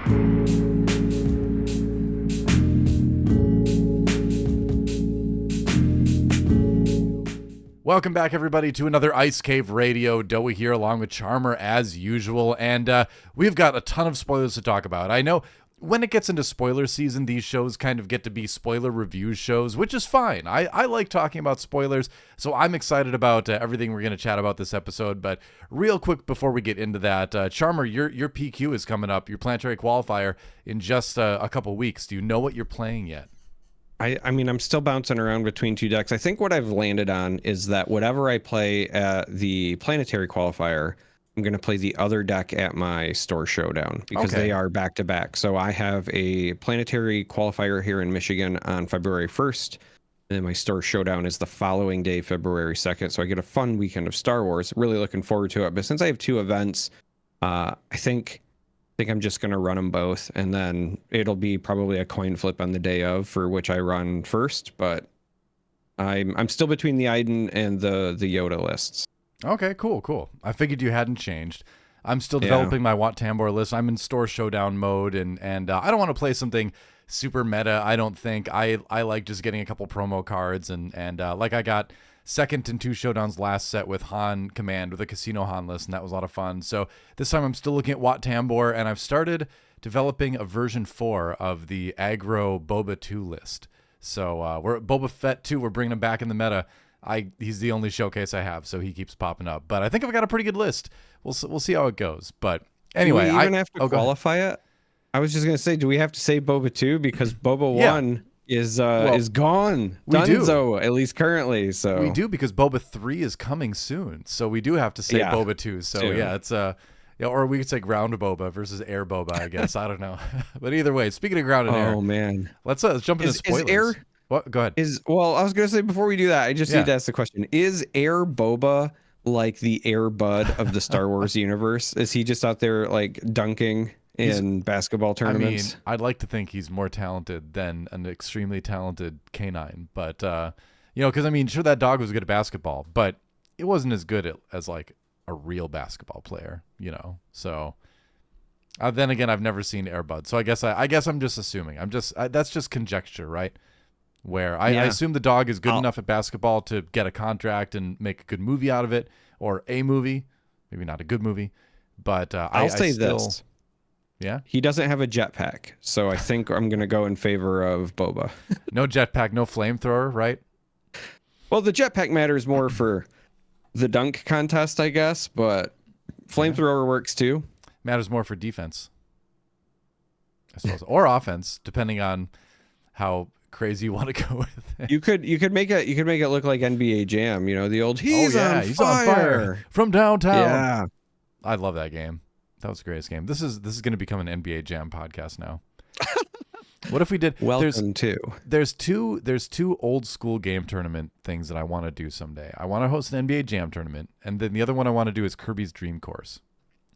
Welcome back, everybody, to another Ice Cave Radio. Doa here, along with Charmer, as usual, and we've got a ton of spoilers to talk about. I know when it gets into spoiler season, these shows kind of get to be spoiler review shows, which is fine. I like talking about spoilers, so I'm excited about everything we're going to chat about this episode. But real quick before we get into that, Charmer, your PQ is coming up, your Planetary Qualifier, in just a couple weeks. Do you know what you're playing yet? I mean, I'm still bouncing around between two decks. I think what I've landed on is that whatever I play at the Planetary Qualifier, I'm going to play the other deck at my Store Showdown because they are back to back. So I have a Planetary Qualifier here in Michigan on February 1st. And then my Store Showdown is the following day, February 2nd. So I get a fun weekend of Star Wars. Really looking forward to it. But since I have two events, I think I'm just going to run them both, and then it'll be probably a coin flip on the day of for which I run first. But I'm still between the Iden and the Yoda lists. Okay, cool. I figured you hadn't changed. I'm still developing my Wat Tambor list. I'm in Store Showdown mode, and I don't want to play something super meta. I don't think I like just getting a couple promo cards and like I got second in 2 showdowns last set with Han Command with a Casino Han list, and that was a lot of fun. So this time I'm still looking at Wat Tambor, and I've started developing a version 4 of the aggro Boba 2 list. So we're at Boba Fett 2. We're bringing him back in the meta. He's the only showcase I have, so he keeps popping up. But I think I've got a pretty good list. We'll see how it goes. But anyway, do we even have to qualify it? I was just gonna say, do we have to say Boba 2 because Boba 1 is gone? Dunzo, at least currently. So we do, because Boba 3 is coming soon. So we do have to say Boba 2. So it's or we could say ground Boba versus air Boba, I guess. I don't know. But either way, speaking of ground and air, man, let's jump into spoilers. What? Go ahead. I was gonna say, before we do that, I just need to ask the question: is Air Boba like the Air Bud of the Star Wars universe? Is he just out there like dunking in basketball tournaments? I mean, I'd like to think he's more talented than an extremely talented canine, but because I mean, sure, that dog was good at basketball, but it wasn't as good as like a real basketball player, So then again, I've never seen Air Bud, so I guess I'm just assuming. That's just conjecture, right? Where I assume the dog is good enough at basketball to get a contract and make a good movie out of it, or a movie, maybe not a good movie, but I'll say this. Yeah, he doesn't have a jetpack, so I think I'm gonna go in favor of Boba. No jetpack, no flamethrower, right? Well, the jetpack matters more for the dunk contest, I guess, but flamethrower works too. Matters more for defense, I suppose, or offense, depending on how crazy you want to go with it. You could make it look like NBA Jam, the old he's on fire from downtown. Yeah, I love that game. That was the greatest game. This is going to become an NBA Jam podcast now. What if we did? There's two old school game tournament things that I want to do someday. I want to host an NBA Jam tournament, and then the other one I want to do is Kirby's Dream Course,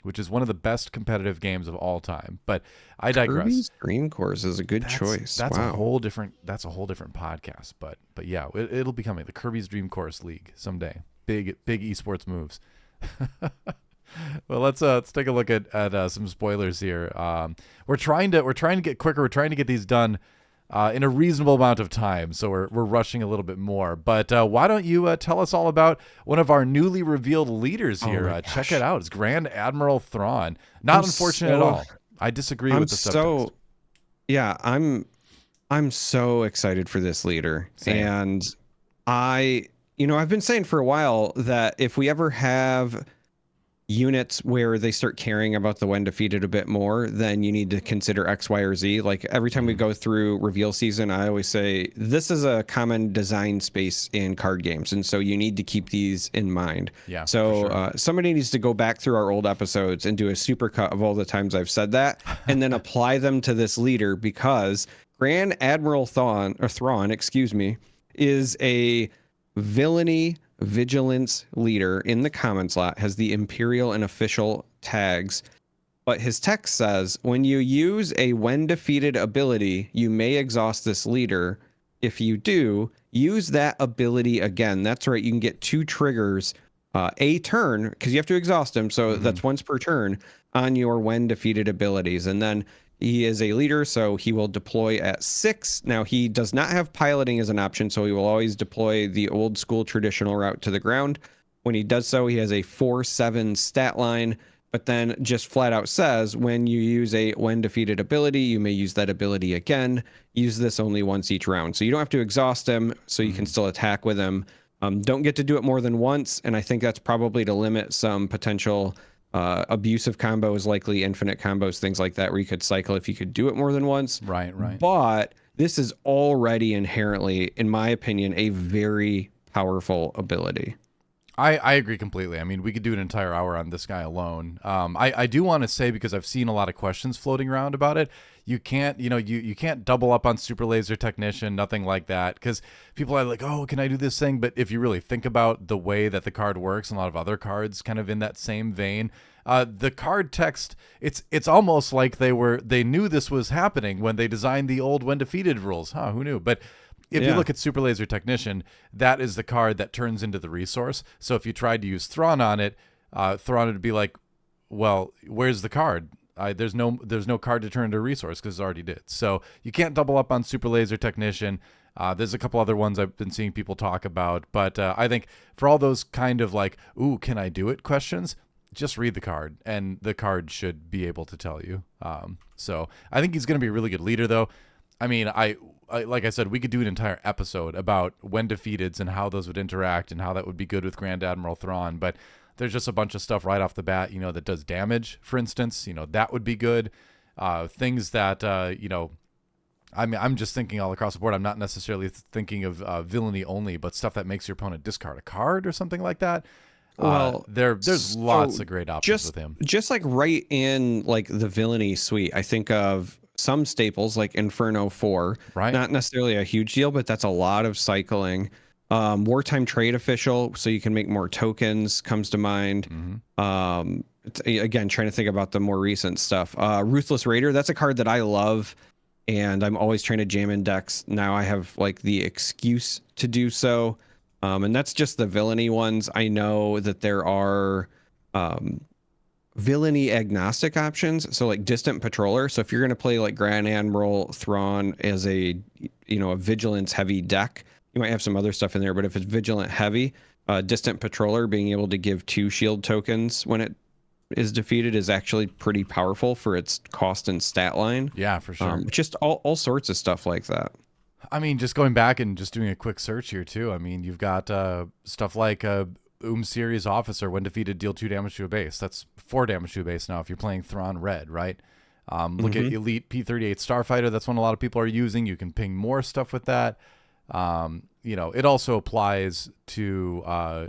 which is one of the best competitive games of all time. But I digress. Kirby's Dream Course is a good choice. That's a whole different podcast. But yeah, it'll be coming. The Kirby's Dream Course League someday. Big esports moves. Well, let's take a look at some spoilers here. We're trying to get quicker. We're trying to get these done in a reasonable amount of time, so we're rushing a little bit more. But why don't you tell us all about one of our newly revealed leaders here? Check it out. It's Grand Admiral Thrawn. Not unfortunate at all. I disagree with the subtext. Yeah, I'm so excited for this leader. Same. And I've been saying for a while that if we ever have units where they start caring about the when defeated a bit more, then you need to consider X, Y, or Z. Like every time we go through reveal season, I always say this is a common design space in card games, and so you need to keep these in mind. Yeah. So sure. Somebody needs to go back through our old episodes and do a supercut of all the times I've said that, and then apply them to this leader, because Grand Admiral Thrawn, is a villainy vigilance leader in the common slot, has the Imperial and official tags, but his text says when you use a when defeated ability, you may exhaust this leader. If you do, use that ability again. That's right, you can get 2 triggers a turn, because you have to exhaust them, so that's once per turn on your when defeated abilities. And then He is a leader, so he will deploy at 6. Now, he does not have piloting as an option, so he will always deploy the old school traditional route to the ground. When he does so, he has a 4/7 stat line, but then just flat out says, when you use a when defeated ability, you may use that ability again. Use this only once each round. So you don't have to exhaust him, so you can still attack with him. Don't get to do it more than once, and I think that's probably to limit some potential abusive combos, likely infinite combos, things like that, where you could cycle if you could do it more than once. Right. But this is already inherently, in my opinion, a very powerful ability. I agree completely. I mean, we could do an entire hour on this guy alone. I do want to say, because I've seen a lot of questions floating around about it, you can't, you can't double up on Super Laser Technician, nothing like that, because people are like, oh, can I do this thing? But if you really think about the way that the card works, and a lot of other cards kind of in that same vein, the card text, it's almost like they knew this was happening when they designed the old when defeated rules. Who knew? But if you look at Super Laser Technician, that is the card that turns into the resource. So if you tried to use Thrawn on it, Thrawn would be like, well, where's the card? There's no card to turn into a resource because it already did. So you can't double up on Super Laser Technician. There's a couple other ones I've been seeing people talk about. But I think for all those kind of like, ooh, can I do it questions, just read the card, and the card should be able to tell you. So I think he's going to be a really good leader, though. I mean, I like I said, we could do an entire episode about when defeateds and how those would interact and how that would be good with Grand Admiral Thrawn. But there's just a bunch of stuff right off the bat, that does damage, for instance. That would be good. Things that, I'm just thinking all across the board. I'm not necessarily thinking of villainy only, but stuff that makes your opponent discard a card or something like that. Well, there's lots of great options with him. Just like right in like the villainy suite, I think of some staples like Inferno 4, right? Not necessarily a huge deal, but that's a lot of cycling. Wartime trade official, so you can make more tokens, comes to mind. Again, trying to think about the more recent stuff. Ruthless Raider, that's a card that I love, and I'm always trying to jam in decks. Now I have like the excuse to do so. And that's just the villainy ones. I know that there are villainy agnostic options, so like Distant Patroller. So if you're going to play like Grand Admiral Thrawn as a vigilance heavy deck, you might have some other stuff in there, but if it's vigilant heavy, Distant Patroller being able to give 2 shield tokens when it is defeated is actually pretty powerful for its cost and stat line. Yeah, for sure. Just all sorts of stuff like that. I mean, just going back and just doing a quick search here too. I mean, you've got stuff like Series Officer, when defeated, deal 2 damage to a base. That's 4 damage to a base now if you're playing Thrawn Red, right? Look at Elite P-38 Starfighter. That's one a lot of people are using. You can ping more stuff with that. It also applies to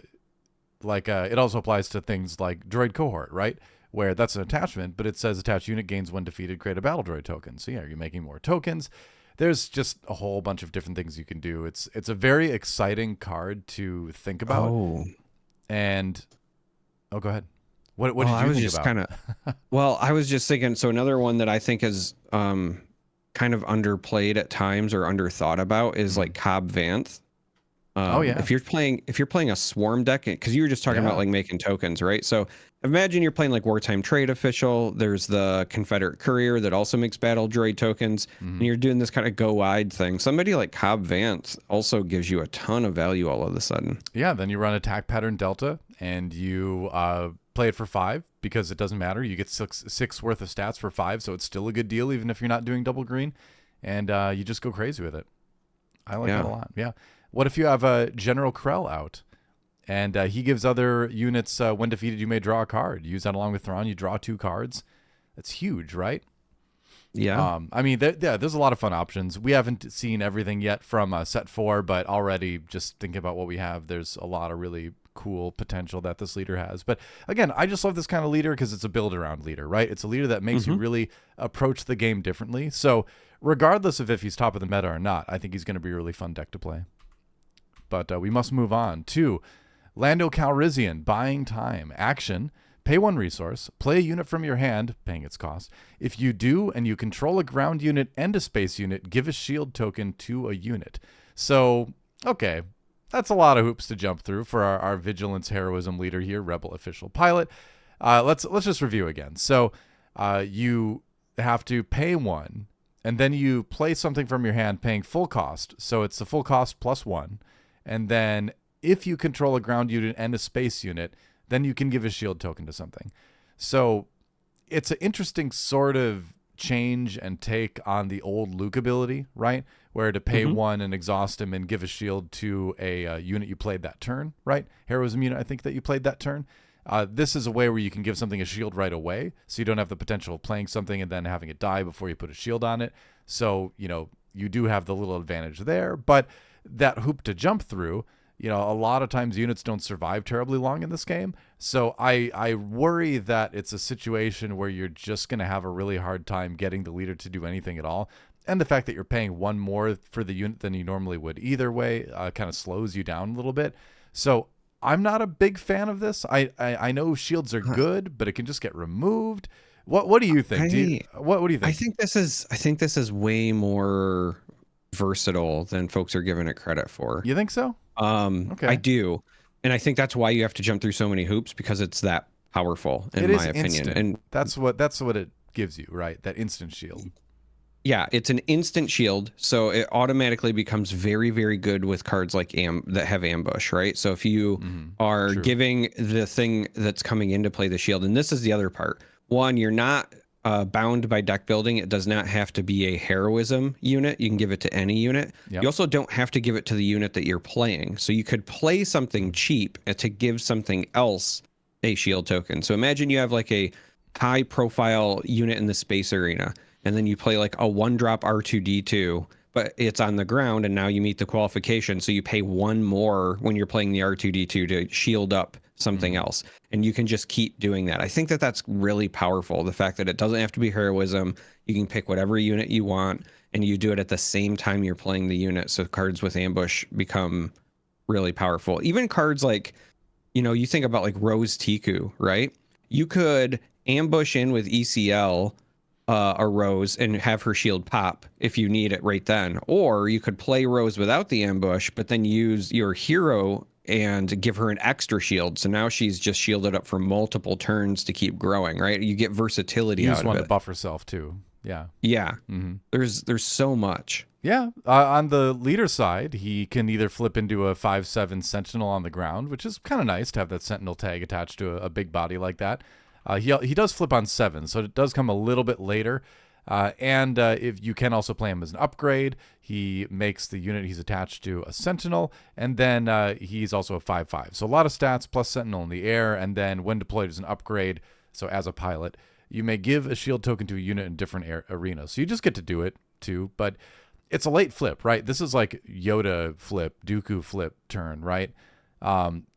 things like Droid Cohort, right? Where that's an attachment, but it says attached unit gains when defeated, create a battle droid token. So yeah, you're making more tokens. There's just a whole bunch of different things you can do. It's a very exciting card to think about. Oh, go ahead. What did you think about? I was just thinking. So another one that I think is kind of underplayed at times or underthought about is like Cobb Vanth. If you're playing a swarm deck, because you were just talking about like making tokens, right? So imagine you're playing like Wartime Trade Official. There's the Confederate Courier that also makes battle droid tokens, and you're doing this kind of go wide thing. Somebody like Cobb Vanth also gives you a ton of value all of a sudden. Yeah, then you run Attack Pattern Delta, and you play it for 5 because it doesn't matter. You get 6 worth of stats for 5, so it's still a good deal even if you're not doing double green, and you just go crazy with it. I like that a lot. Yeah. What if you have General Krell out, and he gives other units, when defeated, you may draw a card. Use that along with Thrawn. You draw 2 cards. That's huge, right? Yeah. I mean, there's a lot of fun options. We haven't seen everything yet from set 4, but already just thinking about what we have, there's a lot of really cool potential that this leader has. But again, I just love this kind of leader because it's a build-around leader, right? It's a leader that makes you really approach the game differently. So regardless of if he's top of the meta or not, I think he's going to be a really fun deck to play. But we must move on to Lando Calrissian, buying time. Action, pay 1 resource, play a unit from your hand, paying its cost. If you do and you control a ground unit and a space unit, give a shield token to a unit. So, okay, that's a lot of hoops to jump through for our vigilance heroism leader here, Rebel Official Pilot. Let's just review again. So you have to pay 1, and then you play something from your hand paying full cost. So it's the full cost plus 1. And then if you control a ground unit and a space unit, then you can give a shield token to something. So it's an interesting sort of change and take on the old Luke ability, right? Where to pay 1 and exhaust him and give a shield to a unit you played that turn, right? Heroism unit, I think, that you played that turn. This is a way where you can give something a shield right away, so you don't have the potential of playing something and then having it die before you put a shield on it. So, you do have the little advantage there, but that hoop to jump through, a lot of times units don't survive terribly long in this game. So I worry that it's a situation where you're just going to have a really hard time getting the leader to do anything at all. And the fact that you're paying 1 more for the unit than you normally would either way kind of slows you down a little bit. So I'm not a big fan of this. I know shields are good, but it can just get removed. What do you think? What do you think? I think this is way more versatile than folks are giving it credit for. You think so? Okay. I do. And I think that's why you have to jump through so many hoops, because it's that powerful in my opinion. Instant. And that's what it gives you, right? That instant shield. Yeah, it's an instant shield, so it automatically becomes very, very good with cards like that have ambush, right? So if you are giving the thing that's coming in to play the shield, and this is the other part. 1, you're not bound by deck building. It does not have to be a heroism unit. You can give it to any unit. Yep. You also don't have to give it to the unit that you're playing. So you could play something cheap to give something else a shield token. So imagine you have like a high profile unit in the space arena, and then you play like a 1-drop R2D2, but it's on the ground, and now you meet the qualification. So you pay 1 more when you're playing the R2D2 to shield up something else. And you can just keep doing that. I think that that's really powerful. The fact that it doesn't have to be heroism. You can pick whatever unit you want, and you do it at the same time you're playing the unit. So cards with ambush become really powerful. Even cards like, you think about like Rose Tiku, right? You could ambush in with ECL a Rose and have her shield pop if you need it right then. Or you could play Rose without the ambush, but then use your hero and give her an extra shield. So now she's just shielded up for multiple turns to keep growing, right? You get versatility out of it. You just want to buff herself too. Yeah. Yeah. There's so much. Yeah. On the leader side, he can either flip into a 5/7 Sentinel on the ground, which is kind of nice to have that Sentinel tag attached to a big body like that. He does flip on 7, so it does come a little bit later. And if you can also play him as an upgrade, he makes the unit he's attached to a Sentinel, and then he's also a 5/5. So a lot of stats plus Sentinel in the air, and then when deployed as an upgrade, so as a pilot, you may give a shield token to a unit in different arenas. So you just get to do it too, but it's a late flip, right? This is like Yoda flip, Dooku flip turn, right?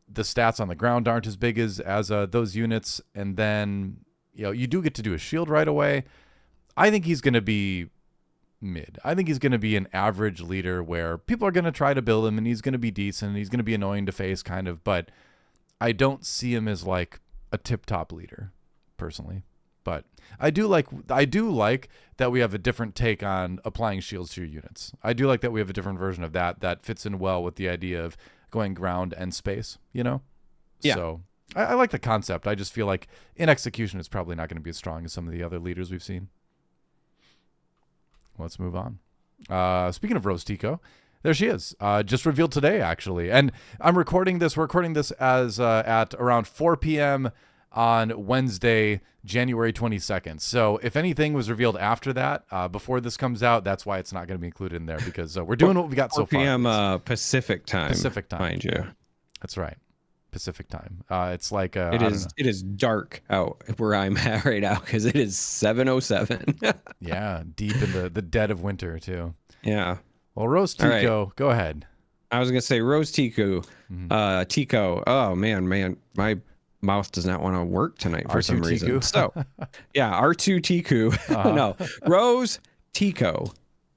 The stats on the ground aren't as big as those units, and then you do get to do a shield right away. I think he's going to be mid. I think he's going to be an average leader where people are going to try to build him, and he's going to be decent, and he's going to be annoying to face kind of, but I don't see him as like a tip-top leader personally. But I do like that we have a different take on applying shields to your units. I do like that we have a different version of that fits in well with the idea of going ground and space, Yeah. So I like the concept. I just feel like in execution, it's probably not going to be as strong as some of the other leaders we've seen. Let's move on. Speaking of Rose Tico, there she is. Just revealed today, actually. And I'm recording this. We're recording this as at around 4 p.m. on Wednesday, January 22nd. So if anything was revealed after that, before this comes out, that's why it's not going to be included in there, because we're doing what we got so far. 4 p.m. Pacific time. Mind you. That's right. Pacific time. It's like it is dark out where I'm at right now because it is 7:07. Yeah, deep in the dead of winter too. Yeah. Well, Rose Tico, go ahead. I was gonna say Rose Tico. Tico. Oh man, my mouth does not want to work tonight for some reason. So, yeah, R2 Tico. No, Rose Tico.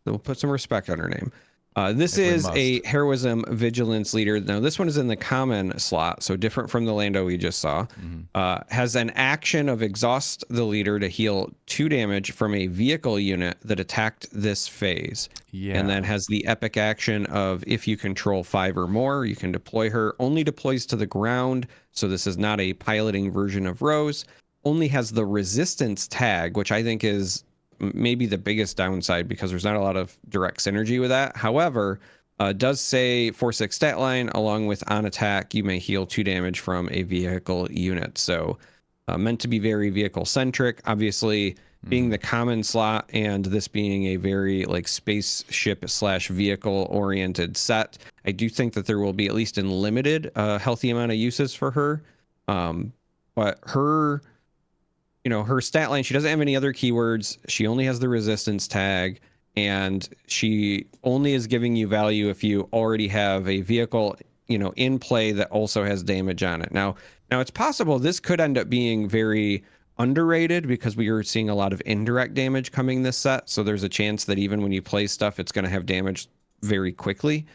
We'll put some respect on her name. This is a heroism vigilance leader. Now, this one is in the common slot, so different from the Lando we just saw. Has an action of exhaust the leader to heal 2 damage from a vehicle unit that attacked this phase. Yeah. And then has the epic action of if you control 5 or more, you can deploy her. Only deploys to the ground, so this is not a piloting version of Rose. Only has the resistance tag, which I think is maybe the biggest downside because there's not a lot of direct synergy with that. However, does say 4/6 stat line, along with on attack, you may heal 2 damage from a vehicle unit. So meant to be very vehicle centric. Obviously, being the common slot and this being a very like spaceship / vehicle oriented set, I do think that there will be, at least in limited, healthy amount of uses for her. But her, her stat line, she doesn't have any other keywords. She only has the resistance tag, and she only is giving you value if you already have a vehicle, in play that also has damage on it. Now it's possible this could end up being very underrated because we are seeing a lot of indirect damage coming this set. So there's a chance that even when you play stuff, it's going to have damage very quickly.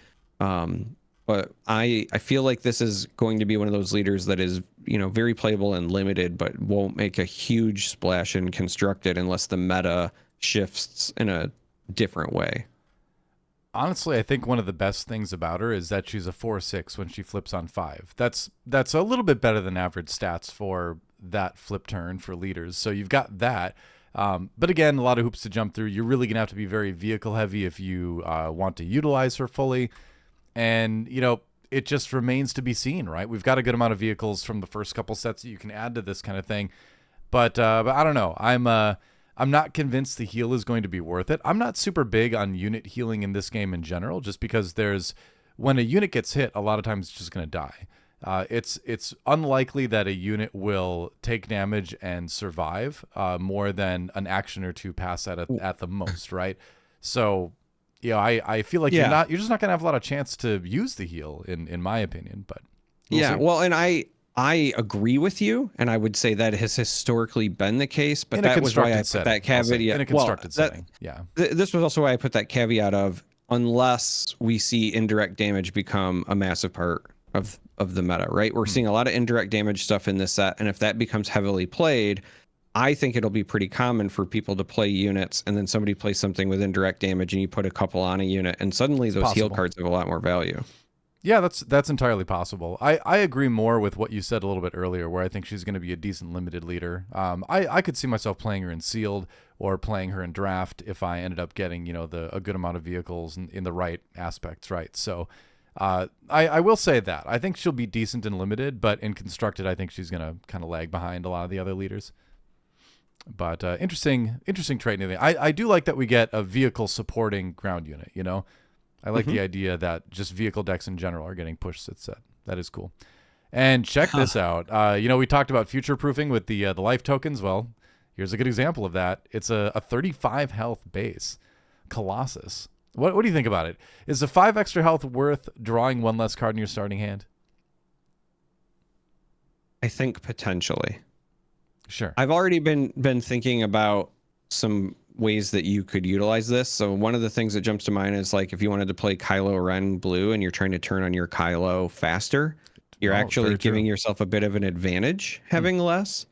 But I feel like this is going to be one of those leaders that is, very playable and limited, but won't make a huge splash in constructed unless the meta shifts in a different way. Honestly, I think one of the best things about her is that she's a 4/6 when she flips on 5. That's a little bit better than average stats for that flip turn for leaders. So you've got that. But again, a lot of hoops to jump through. You're really going to have to be very vehicle heavy if you want to utilize her fully. And, it just remains to be seen, right? We've got a good amount of vehicles from the first couple sets that you can add to this kind of thing. But I don't know. I'm not convinced the heal is going to be worth it. I'm not super big on unit healing in this game in general, just because when a unit gets hit, a lot of times it's just going to die. It's unlikely that a unit will take damage and survive more than an action or two pass at the most, right? So, I feel like you're just not going to have a lot of chance to use the heal in my opinion, but we'll see. Well, and I agree with you, and I would say that has historically been the case, but that was why I put that caveat. In a constructed setting, yeah. This was also why I put that caveat of, unless we see indirect damage become a massive part of the meta, right? We're seeing a lot of indirect damage stuff in this set, and if that becomes heavily played, I think it'll be pretty common for people to play units, and then somebody plays something with indirect damage, and you put a couple on a unit, and suddenly those heal cards have a lot more value. Yeah, that's entirely possible. I agree more with what you said a little bit earlier, where I think she's going to be a decent limited leader. I could see myself playing her in sealed or playing her in draft if I ended up getting a good amount of vehicles in the right aspects, right? So I will say that I think she'll be decent in limited, but in constructed, I think she's going to kind of lag behind a lot of the other leaders. But interesting trait. I do like that we get a vehicle supporting ground unit. I like the idea that just vehicle decks in general are getting pushed to set. That is cool. And check this out. We talked about future proofing with the life tokens. Well, here's a good example of that. It's a 35 health base Colossus. What do you think about it? Is the 5 extra health worth drawing 1 less card in your starting hand? I think potentially. Sure. I've already been thinking about some ways that you could utilize this. So one of the things that jumps to mind is, like, if you wanted to play Kylo Ren blue and you're trying to turn on your Kylo faster, you're actually giving yourself a bit of an advantage having less.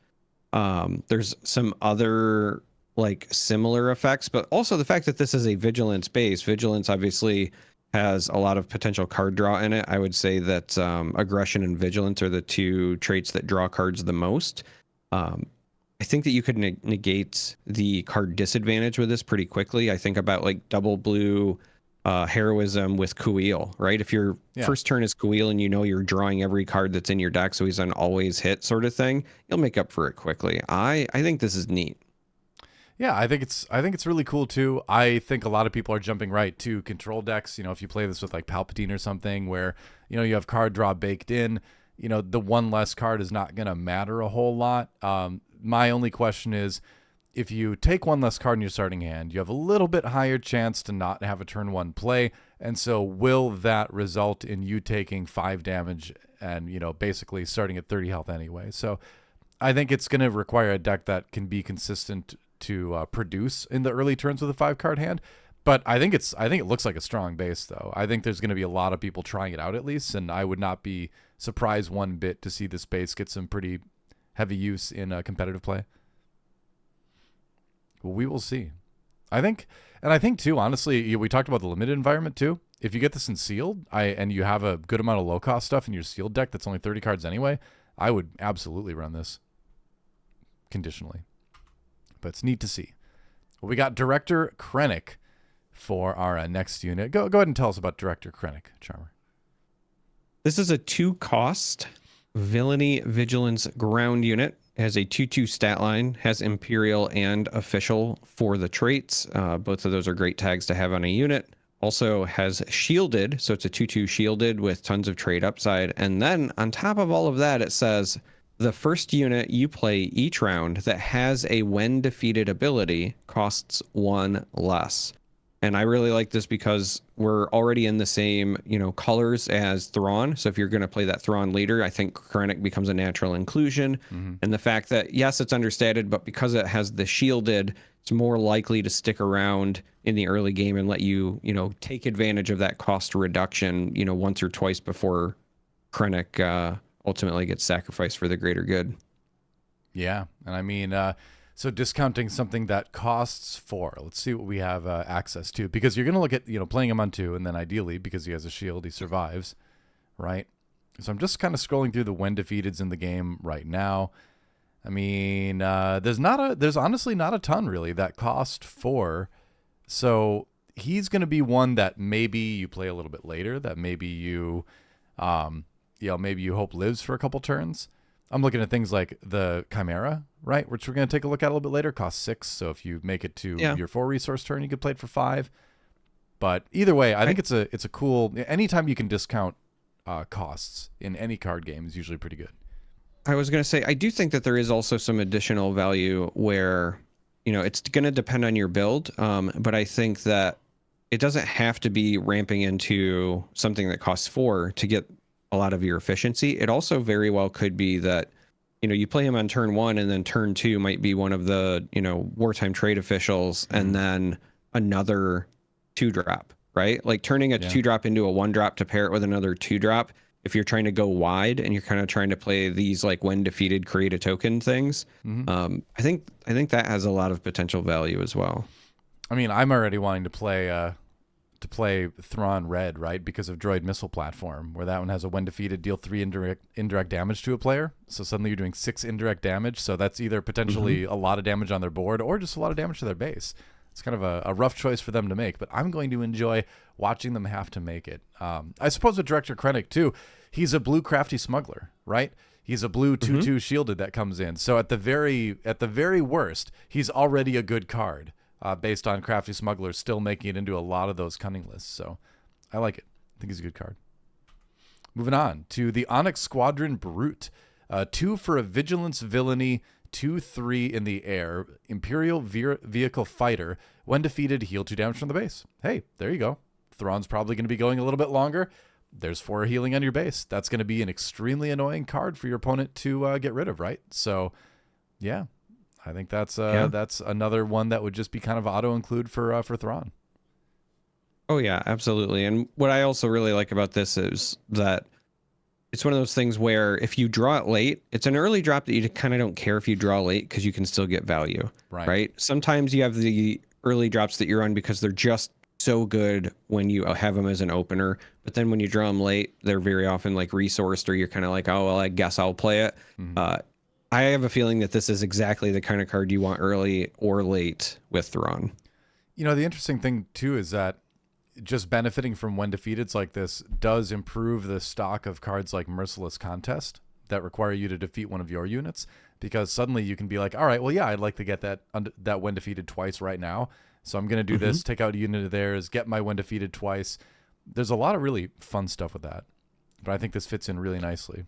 There's some other like similar effects, but also the fact that this is a vigilance base. Vigilance obviously has a lot of potential card draw in it. I would say that aggression and vigilance are the 2 traits that draw cards the most. I think that you could negate the card disadvantage with this pretty quickly. I think about like double blue heroism with Kuil, right? If your first turn is Kuil and you're drawing every card that's in your deck, so he's an always hit sort of thing, you'll make up for it quickly. I think this is neat. Yeah, I think it's really cool too. I think a lot of people are jumping right to control decks. If you play this with like Palpatine or something, where you have card draw baked in, the 1 less card is not going to matter a whole lot. My only question is, if you take 1 less card in your starting hand, you have a little bit higher chance to not have a turn 1 play. And so will that result in you taking 5 damage and, basically starting at 30 health anyway? So I think it's going to require a deck that can be consistent to produce in the early turns with a 5-card hand. But I think it looks like a strong base, though. I think there's going to be a lot of people trying it out at least, and I would not be surprised one bit to see this base get some pretty heavy use in competitive play. Well, we will see. I think too, honestly, we talked about the limited environment too. If you get this in sealed, and you have a good amount of low cost stuff in your sealed deck that's only 30 cards anyway, I would absolutely run this conditionally. But it's neat to see. We got Director Krennic for our next unit. Go ahead and tell us about Director Krennic, Charmer. This is a 2-cost Villainy Vigilance ground unit. Has a 2/2 stat line, has Imperial and Official for the traits. Both of those are great tags to have on a unit. Also has Shielded, so it's a 2/2 Shielded with tons of trade upside. And then on top of all of that, it says the first unit you play each round that has a when defeated ability costs 1 less. And I really like this because we're already in the same, colors as Thrawn. So if you're going to play that Thrawn leader, I think Krennic becomes a natural inclusion. And the fact that, yes, it's understated, but because it has the shielded, it's more likely to stick around in the early game and let you, take advantage of that cost reduction, once or twice before Krennic ultimately gets sacrificed for the greater good. Yeah. And I mean, so discounting something that costs 4, let's see what we have access to, because you're going to look at, playing him on 2, and then ideally, because he has a shield, he survives, right? So I'm just kind of scrolling through the when defeateds in the game right now. I mean, there's honestly not a ton really that cost 4. So he's going to be one that maybe you play a little bit later, that maybe you, maybe you hope lives for a couple turns. I'm looking at things like the Chimera, right, which we're going to take a look at a little bit later. Costs 6, so if you make it to your 4 resource turn, you could play it for 5. But either way, I think it's a cool. Anytime you can discount costs in any card game is usually pretty good. I was going to say, I do think that there is also some additional value where, it's going to depend on your build, but I think that it doesn't have to be ramping into something that costs 4 to get a lot of your efficiency. It also very well could be that, you play him on turn 1 and then turn 2 might be one of the, wartime trade officials and then another 2-drop, right? Like turning a 2-drop into a 1-drop to pair it with another 2-drop. If you're trying to go wide and you're kind of trying to play these like when defeated, create a token things, I think that has a lot of potential value as well. I mean, I'm already wanting to play Thrawn Red, right? Because of Droid Missile Platform, where that one has a when defeated, deal 3 indirect damage to a player. So suddenly you're doing 6 indirect damage. So that's either potentially a lot of damage on their board or just a lot of damage to their base. It's kind of a rough choice for them to make, but I'm going to enjoy watching them have to make it. I suppose with Director Krennic too, he's a blue crafty smuggler, right? He's a blue 2/2 shielded that comes in. So at the very worst, he's already a good card. Based on Crafty Smuggler still making it into a lot of those cunning lists. So I like it. I think he's a good card. Moving on to the Onyx Squadron Brute. 2 for a Vigilance Villainy, 2/3 in the air, Imperial Vehicle Fighter. When defeated, heal 2 damage from the base. Hey, there you go. Thrawn's probably going to be going a little bit longer. There's 4 healing on your base. That's going to be an extremely annoying card for your opponent to get rid of, right? So, yeah. I think that's another one that would just be kind of auto include for Thrawn. Oh yeah, absolutely. And what I also really like about this is that it's one of those things where if you draw it late, it's an early drop that you kind of don't care if you draw late because you can still get value, right? Sometimes you have the early drops that you run because they're just so good when you have them as an opener, but then when you draw them late, they're very often like resourced or you're kind of like, oh, well, I guess I'll play it. I have a feeling that this is exactly the kind of card you want early or late with Thrawn. The interesting thing, too, is that just benefiting from when defeateds like this does improve the stock of cards like Merciless Contest that require you to defeat one of your units, because suddenly you can be like, all right, well, yeah, I'd like to get that when defeated twice right now. So I'm going to do this, take out a unit of theirs, get my when defeated twice. There's a lot of really fun stuff with that. But I think this fits in really nicely.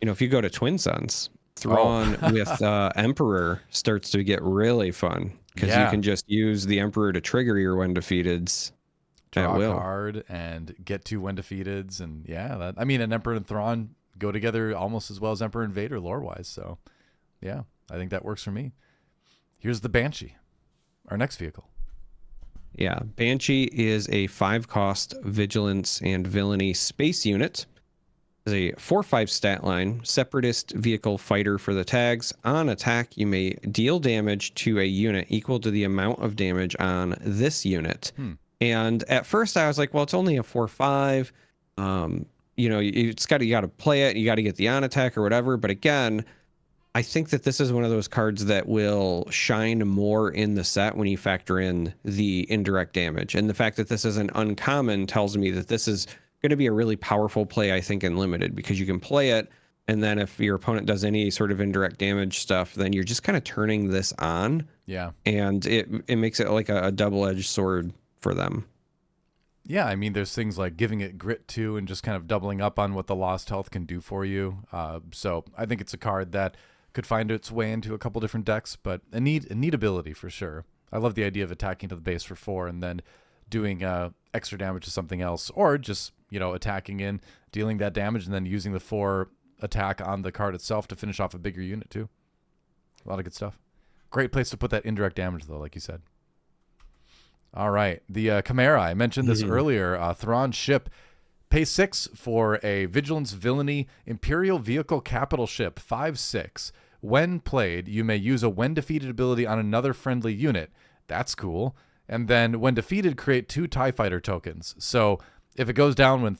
And if you go to Twin Suns, Thrawn with Emperor starts to get really fun because you can just use the Emperor to trigger your when defeateds. Draw a card and get 2 when defeateds, and an Emperor and Thrawn go together almost as well as Emperor and Vader lore-wise. So, yeah, I think that works for me. Here's the Banshee, our next vehicle. Yeah, Banshee is a 5-cost Vigilance and Villainy space unit. A 4/5 stat line, Separatist Vehicle Fighter for the tags. On attack, you may deal damage to a unit equal to the amount of damage on this unit. And at first I was like, well, it's only a 4/5. You got to play it. You got to get the on attack or whatever. But again, I think that this is one of those cards that will shine more in the set when you factor in the indirect damage. And the fact that this is an uncommon tells me that this is going to be a really powerful play, I think, in limited, because you can play it, and then if your opponent does any sort of indirect damage stuff, then you're just kind of turning this on. Yeah. And it makes it like a double-edged sword for them. Yeah, I mean, there's things like giving it grit too, and just kind of doubling up on what the lost health can do for you. So I think it's a card that could find its way into a couple different decks, but a neat ability for sure. I love the idea of attacking to the base for 4 and then doing extra damage to something else, or just, you know, attacking in, dealing that damage, and then using the 4 attack on the card itself to finish off a bigger unit too. A lot of good stuff. Great place to put that indirect damage though, like you said. All right, the Chimera, I mentioned this earlier. Thrawn ship, pay 6 for a Vigilance Villainy Imperial Vehicle Capital ship, 5/6. When played, you may use a when defeated ability on another friendly unit. That's cool. And then when defeated, create 2 TIE Fighter tokens. So if it goes down when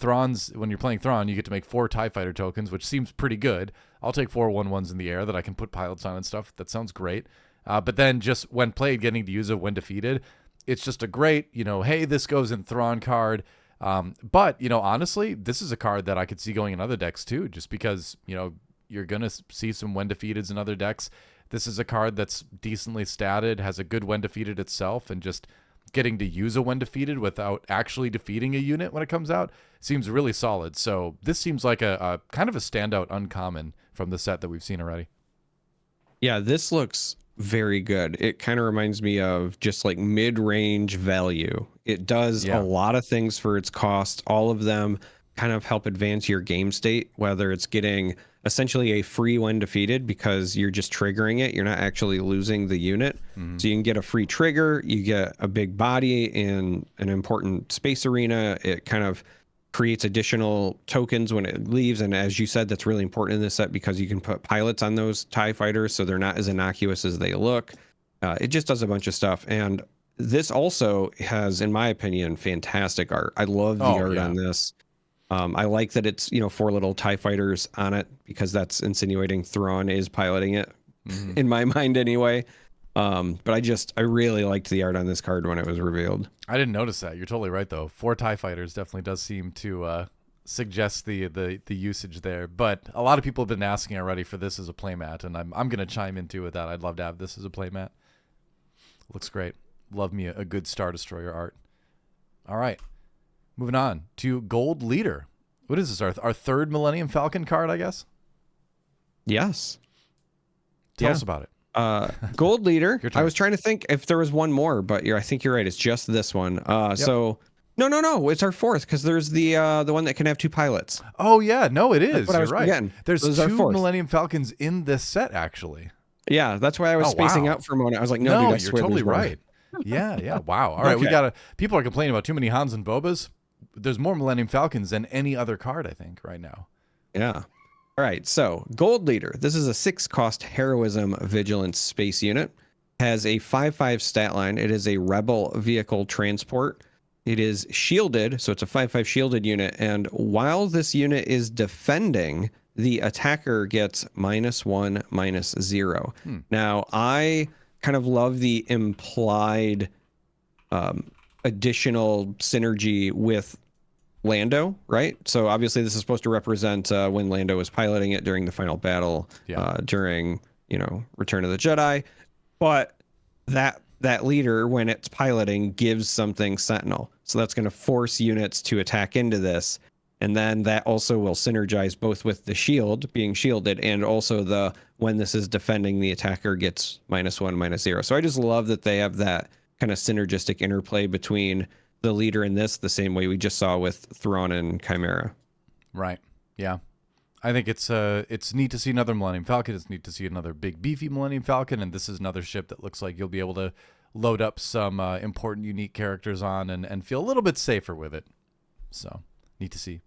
you're playing Thrawn, you get to make 4 TIE Fighter tokens, which seems pretty good. I'll take 4 1/1s in the air that I can put pilots on and stuff. That sounds great. But then just when played, getting to use it when defeated, it's just a great, you know, hey, this goes in Thrawn card. But, you know, honestly, this is a card that I could see going in other decks too, just because, you know, you're going to see some when defeateds in other decks. This is a card that's decently statted, has a good when defeated itself, and just getting to use a when defeated without actually defeating a unit when it comes out seems really solid. So this seems like a kind of a standout uncommon from the set that we've seen already. Yeah, this looks very good. It kind of reminds me of just like mid-range value. It does a lot of things for its cost. All of them kind of help advance your game state, whether it's getting essentially a free when defeated because you're just triggering it. You're not actually losing the unit. So you can get a free trigger. You get a big body in an important space arena. It kind of creates additional tokens when it leaves, and as you said, that's really important in this set because you can put pilots on those TIE fighters so they're not as innocuous as they look. It just does a bunch of stuff, and this also has, in my opinion, fantastic art. I love the art on this. I like that it's, you know, 4 little TIE fighters on it because that's insinuating Thrawn is piloting it in my mind anyway. But I really liked the art on this card when it was revealed. I didn't notice that. You're totally right, though. 4 TIE fighters definitely does seem to suggest the usage there. But a lot of people have been asking already for this as a playmat, and I'm going to chime in too with that. I'd love to have this as a playmat. Looks great. Love me a good Star Destroyer art. All right. Moving on to Gold Leader. What is this? Our 3rd Millennium Falcon card, I guess? Yes. Tell us about it. Gold Leader. I was trying to think if there was one more, but I think you're right. It's just this one. So no, it's our 4th because there's the one that can have 2 pilots. Oh yeah, no, it is. You're right. Forgetting. There's 2 Millennium Falcons in this set actually. Yeah, that's why I was spacing out for a moment. I was like, no, dude, I you're swear totally right. Yeah. Wow. All right, people are complaining about too many Hans and Bobas. There's more Millennium Falcons than any other card, I think, right now. Yeah. All right, so Gold Leader. This is a 6-cost Heroism Vigilance Space Unit. Has a 5/5 stat line. It is a Rebel Vehicle Transport. It is shielded, so it's a 5/5 shielded unit. And while this unit is defending, the attacker gets -1, -0. Now, I kind of love the implied additional synergy with Lando, right? So obviously this is supposed to represent when Lando was piloting it during the final battle, during, you know, Return of the Jedi. But that leader, when it's piloting, gives something Sentinel. So that's going to force units to attack into this. And then that also will synergize both with the shield being shielded and also when this is defending, the attacker gets -1, -0. So I just love that they have that kind of synergistic interplay between the leader in this, the same way we just saw with Thrawn and Chimera. Right. Yeah. I think it's neat to see another Millennium Falcon. It's neat to see another big beefy Millennium Falcon, and this is another ship that looks like you'll be able to load up some important, unique characters on and feel a little bit safer with it. So neat to see.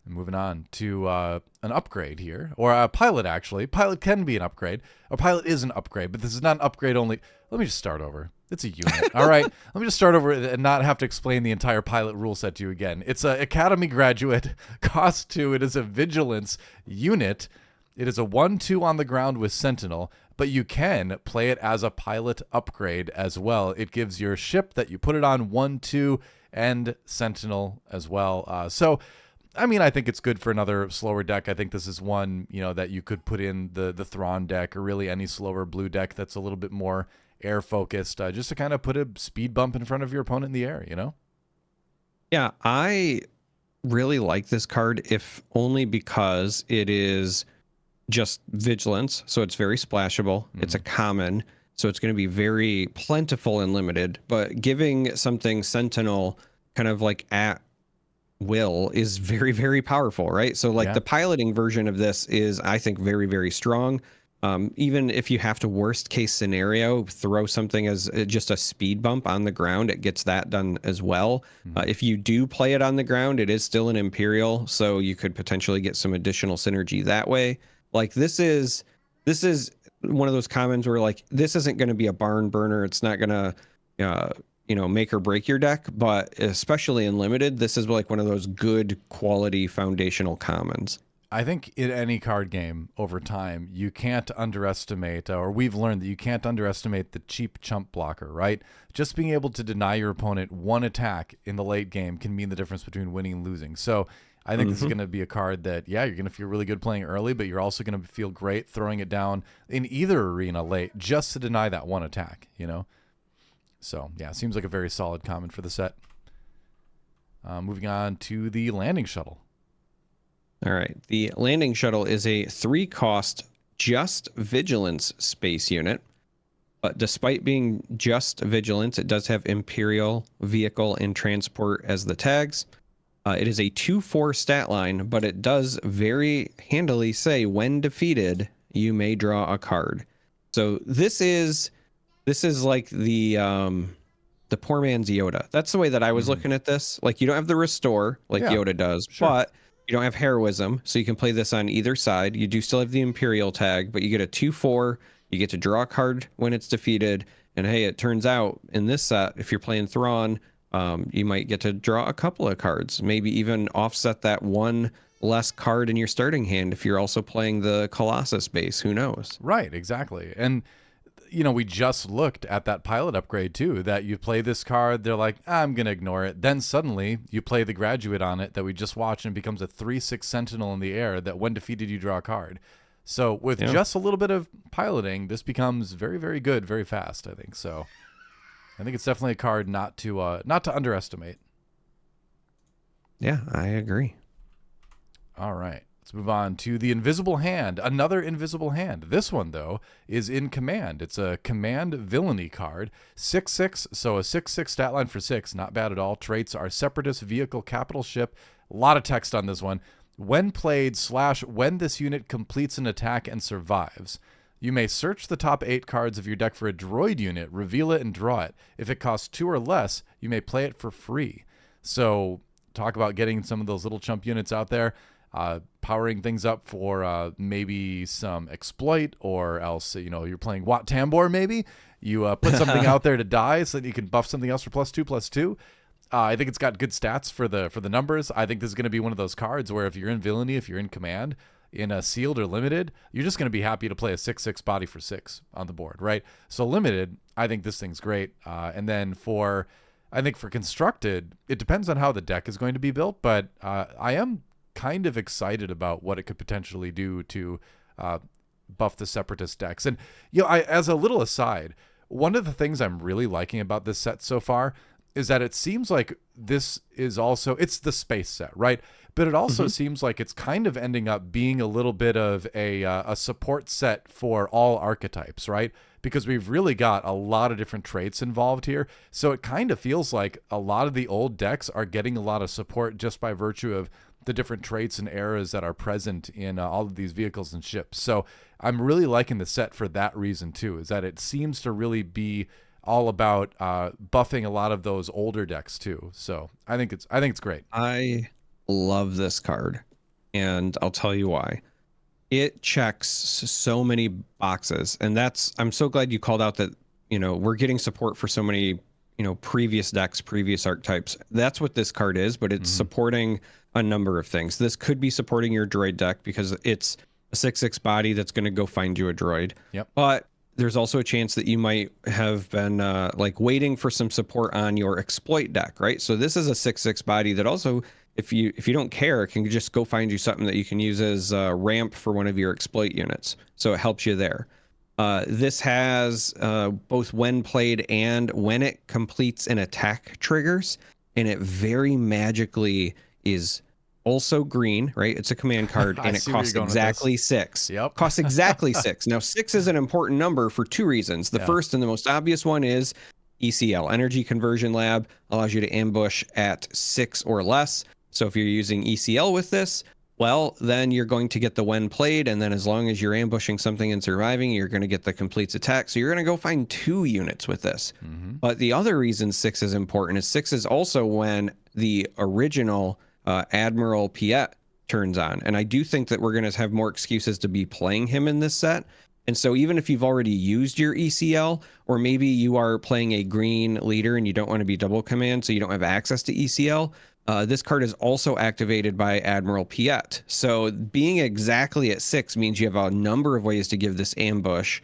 And moving on to an upgrade here, or a pilot, actually. Pilot can be an upgrade. A pilot is an upgrade, but this is not an upgrade only. Let me just start over. It's a unit. All right. Let me just start over and not have to explain the entire pilot rule set to you again. It's an Academy graduate, cost 2. It is a vigilance unit. It is a 1/2 on the ground with Sentinel, but you can play it as a pilot upgrade as well. It gives your ship that you put it on 1/2 and Sentinel as well. So, I mean, I think it's good for another slower deck. I think this is one, that you could put in the Thrawn deck, or really any slower blue deck that's a little bit more air focused, just to kind of put a speed bump in front of your opponent in the air, Yeah, I really like this card, if only because it is just vigilance, so it's very splashable. It's a common, so it's going to be very plentiful and limited, but giving something Sentinel kind of like at will is very, very powerful, right? So like the piloting version of this is, I think, very, very strong. Even if you have to worst case scenario throw something as just a speed bump on the ground, it gets that done as well. If you do play it on the ground, it is still an Imperial, so you could potentially get some additional synergy that way. Like this is one of those commons where like this isn't going to be a barn burner. It's not going to make or break your deck, but especially in limited, this is like one of those good quality foundational commons. I think in any card game over time, you can't underestimate, or we've learned that you can't underestimate the cheap chump blocker, right? Just being able to deny your opponent one attack in the late game can mean the difference between winning and losing. So I think this is going to be a card that, you're going to feel really good playing early, but you're also going to feel great throwing it down in either arena late just to deny that one attack, So, yeah, seems like a very solid common for the set. Moving on to the landing shuttle. All right. The landing shuttle is a 3-cost just vigilance space unit. But despite being just vigilance, it does have Imperial, vehicle, and transport as the tags. It is a 2/4 stat line, but it does very handily say when defeated, you may draw a card. So this is like the poor man's Yoda. That's the way that I was looking at this. Like you don't have the restore like Yoda does, but you don't have heroism, so you can play this on either side. You do still have the Imperial tag, but you get a 2/4. You get to draw a card when it's defeated. And hey, it turns out in this set, if you're playing Thrawn, you might get to draw a couple of cards, maybe even offset that one less card in your starting hand if you're also playing the Colossus base. Who knows? Right, exactly. And we just looked at that pilot upgrade too, that you play this card, they're like, I'm going to ignore it. Then suddenly you play the graduate on it that we just watched and it becomes a 3/6 Sentinel in the air that when defeated, you draw a card. So with just a little bit of piloting, this becomes very, very good, very fast, I think. So I think it's definitely a card not to underestimate. Yeah, I agree. All right. Let's move on to the Invisible Hand. Another Invisible Hand. This one, though, is in Command. It's a Command Villainy card. 6/6, so a 6/6 stat line for 6. Not bad at all. Traits are Separatist, Vehicle, Capital Ship. A lot of text on this one. When played / when this unit completes an attack and survives, you may search the top 8 cards of your deck for a droid unit, reveal it, and draw it. If it costs 2 or less, you may play it for free. So talk about getting some of those little chump units out there. Powering things up for maybe some exploit, or else you're playing Wat Tambor. Maybe you put something out there to die so that you can buff something else for +2/+2. I think it's got good stats for the numbers. I think this is going to be one of those cards where if you're in Villainy, if you're in Command, in a sealed or limited, you're just going to be happy to play a 6/6 body for 6 on the board, right? So limited, I think this thing's great. And then for constructed, it depends on how the deck is going to be built, but I am kind of excited about what it could potentially do to buff the Separatist decks. And as a little aside, one of the things I'm really liking about this set so far is that it seems like this is also, it's the space set, right? But it also seems like it's kind of ending up being a little bit of a support set for all archetypes, right? Because we've really got a lot of different traits involved here. So it kind of feels like a lot of the old decks are getting a lot of support just by virtue of the different traits and eras that are present in all of these vehicles and ships. So I'm really liking the set for that reason too, is that it seems to really be all about buffing a lot of those older decks too. So I think it's great. I love this card, and I'll tell you why. It checks so many boxes, and I'm so glad you called out that we're getting support for so many previous decks, previous archetypes. That's what this card is, but it's supporting a number of things. This could be supporting your droid deck because it's a 6/6 body that's going to go find you a droid. Yep. But there's also a chance that you might have been like waiting for some support on your exploit deck, right? So this is a 6/6 body that also, if you don't care, it can just go find you something that you can use as a ramp for one of your exploit units. So it helps you there. This has both when played and when it completes an attack triggers, and it very magically is also green, right? It's a command card, and it costs exactly 6. Yep. Costs exactly 6. Now, 6 is an important number for 2 reasons. The first and the most obvious one is ECL, Energy Conversion Lab, allows you to ambush at 6 or less. So if you're using ECL with this, well, then you're going to get the when played, and then as long as you're ambushing something and surviving, you're going to get the completes attack. So you're going to go find 2 units with this. But the other reason 6 is important is 6 is also when the original Admiral Piet turns on. And I do think that we're going to have more excuses to be playing him in this set. And so even if you've already used your ECL, or maybe you are playing a green leader and you don't want to be double command, so you don't have access to ECL, this card is also activated by Admiral Piet. So being exactly at 6 means you have a number of ways to give this ambush.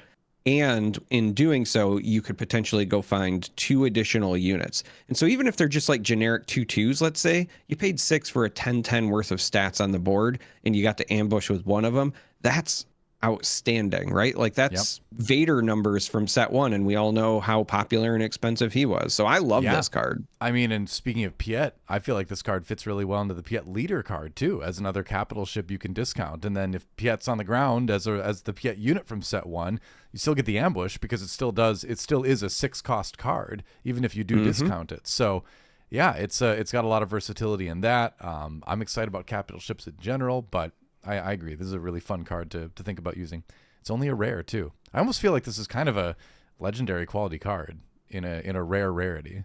And in doing so, you could potentially go find 2 additional units. And so even if they're just like generic 2/2s, let's say, you paid 6 for a 10/10 worth of stats on the board, and you got to ambush with one of them, that's outstanding, right? Like that's Vader numbers from set 1, and we all know how popular and expensive he was. So I love this card. I mean, and speaking of Piet, I feel like this card fits really well into the Piet leader card too, as another capital ship you can discount. And then if Piet's on the ground as the Piet unit from set 1, you still get the ambush because it still is a 6 cost card, even if you do discount it. So yeah, it's got a lot of versatility in that. I'm excited about capital ships in general, but I agree. This is a really fun card to think about using. It's only a rare too. I almost feel like this is kind of a legendary quality card in a rare rarity,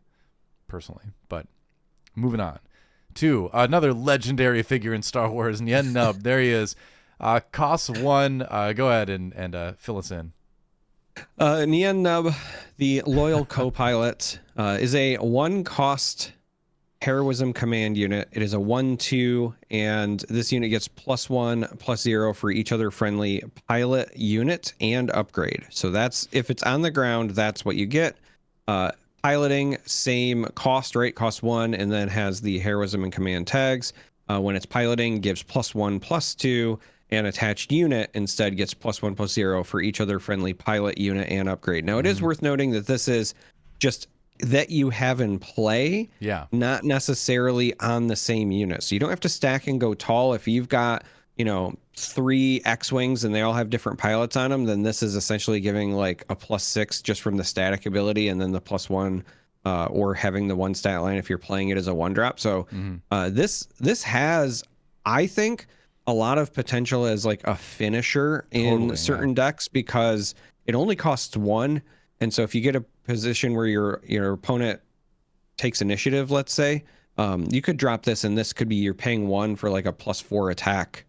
personally. But moving on to another legendary figure in Star Wars, Nien Nunb. There he is. Costs 1. Go ahead and fill us in. Nien Nunb, the loyal co-pilot, is a 1 cost heroism command unit. It is a 1/2, and this unit gets +1/+0 for each other friendly pilot unit and upgrade. So that's, if it's on the ground, that's what you get. Piloting, same cost, right? Cost 1, and then has the heroism and command tags. When it's piloting, gives +1/+2, and attached unit instead gets +1/+0 for each other friendly pilot unit and upgrade. Now, it is worth noting that this is just that you have in play, not necessarily on the same unit. So you don't have to stack and go tall. If you've got, 3 X-Wings and they all have different pilots on them, then this is essentially giving like a +6 just from the static ability, and then the +1 or having the 1 stat line if you're playing it as a 1-drop. So this has, I think, a lot of potential as like a finisher in certain decks, because it only costs 1. And so if you get a position where your opponent takes initiative, let's say, you could drop this, and this could be, you're paying 1 for like a +4 attack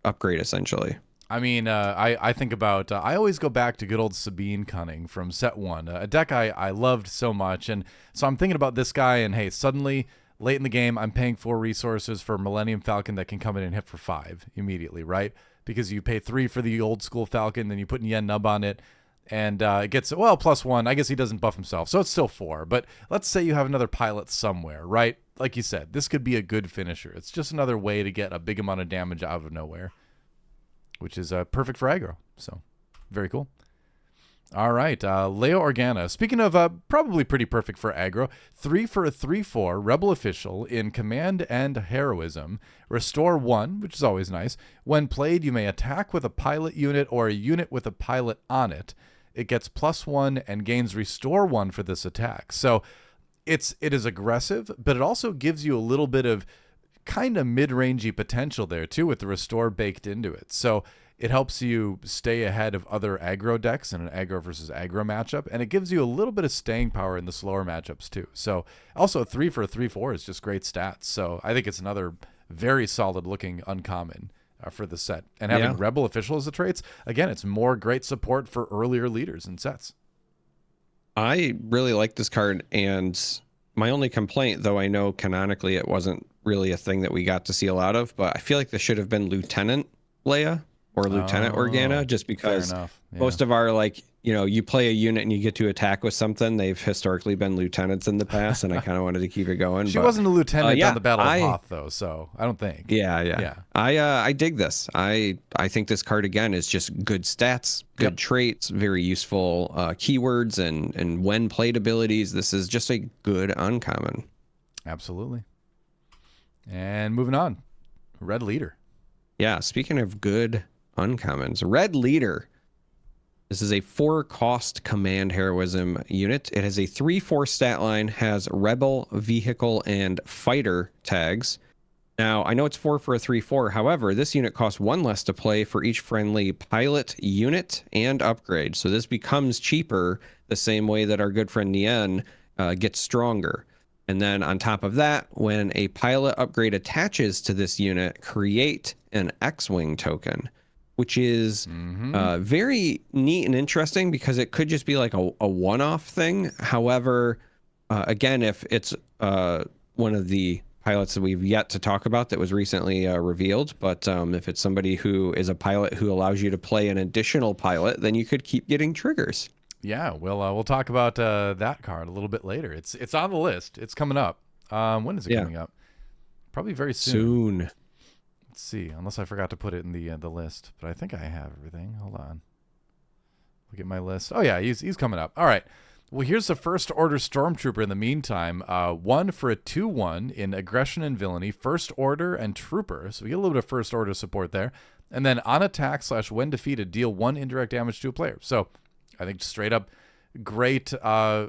upgrade, essentially. I mean, I think about, I always go back to good old Sabine Cunning from set 1, a deck I loved so much. And so I'm thinking about this guy, and hey, suddenly late in the game, I'm paying 4 resources for Millennium Falcon that can come in and hit for 5 immediately, right? Because you pay 3 for the old school Falcon, then you put Nien Nunb on it, and it gets, well, +1. I guess he doesn't buff himself, so it's still 4. But let's say you have another pilot somewhere, right? Like you said, this could be a good finisher. It's just another way to get a big amount of damage out of nowhere, which is perfect for aggro. So very cool. All right, Leo Organa. Speaking of probably pretty perfect for aggro, 3 for a 3/4 Rebel Official in Command and Heroism. Restore 1, which is always nice. When played, you may attack with a pilot unit or a unit with a pilot on it. It gets +1 and gains Restore 1 for this attack. So it is aggressive, but it also gives you a little bit of kind of mid-rangey potential there too, with the Restore baked into it. So it helps you stay ahead of other aggro decks in an aggro versus aggro matchup, and it gives you a little bit of staying power in the slower matchups too. So also 3 for a 3/4 is just great stats. So I think it's another very solid looking uncommon for the set. And having Rebel Official as the traits, again, it's more great support for earlier leaders and sets. I really like this card, and my only complaint, though I know canonically it wasn't really a thing that we got to see a lot of, but I feel like this should have been Lieutenant Leia. or Lieutenant Organa, just because most of our, like, you play a unit and you get to attack with something. They've historically been lieutenants in the past, and I kind of wanted to keep it going. She wasn't a lieutenant on the Battle of Hoth, though, so I don't think. Yeah. I dig this. I think this card, again, is just good stats, good traits, very useful keywords, and when played abilities. This is just a good uncommon. Absolutely. And moving on, Red Leader. Yeah, speaking of good uncommons, Red Leader. This is a 4-cost command heroism unit. It has a 3/4 stat line, has rebel, vehicle, and fighter tags. Now, I know it's 4 for a 3/4. However, this unit costs 1 less to play for each friendly pilot unit and upgrade. So this becomes cheaper the same way that our good friend Nien gets stronger. And then on top of that, when a pilot upgrade attaches to this unit, create an X-Wing token, which is very neat and interesting because it could just be like a one-off thing. However, again, if it's one of the pilots that we've yet to talk about that was recently revealed, but if it's somebody who is a pilot who allows you to play an additional pilot, then you could keep getting triggers. Yeah, we'll talk about that card a little bit later. It's on the list. It's coming up. When is it coming up? Probably very soon. Let's see, unless I forgot to put it in the list, but I think I have everything. Hold on. Look at my list. Oh yeah, he's coming up. All right. Well, here's the First Order Stormtrooper in the meantime. 1 for a 2/1 in aggression and villainy, First Order and Trooper. So we get a little bit of First Order support there. And then on attack / when defeated, deal 1 indirect damage to a player. So I think straight up great low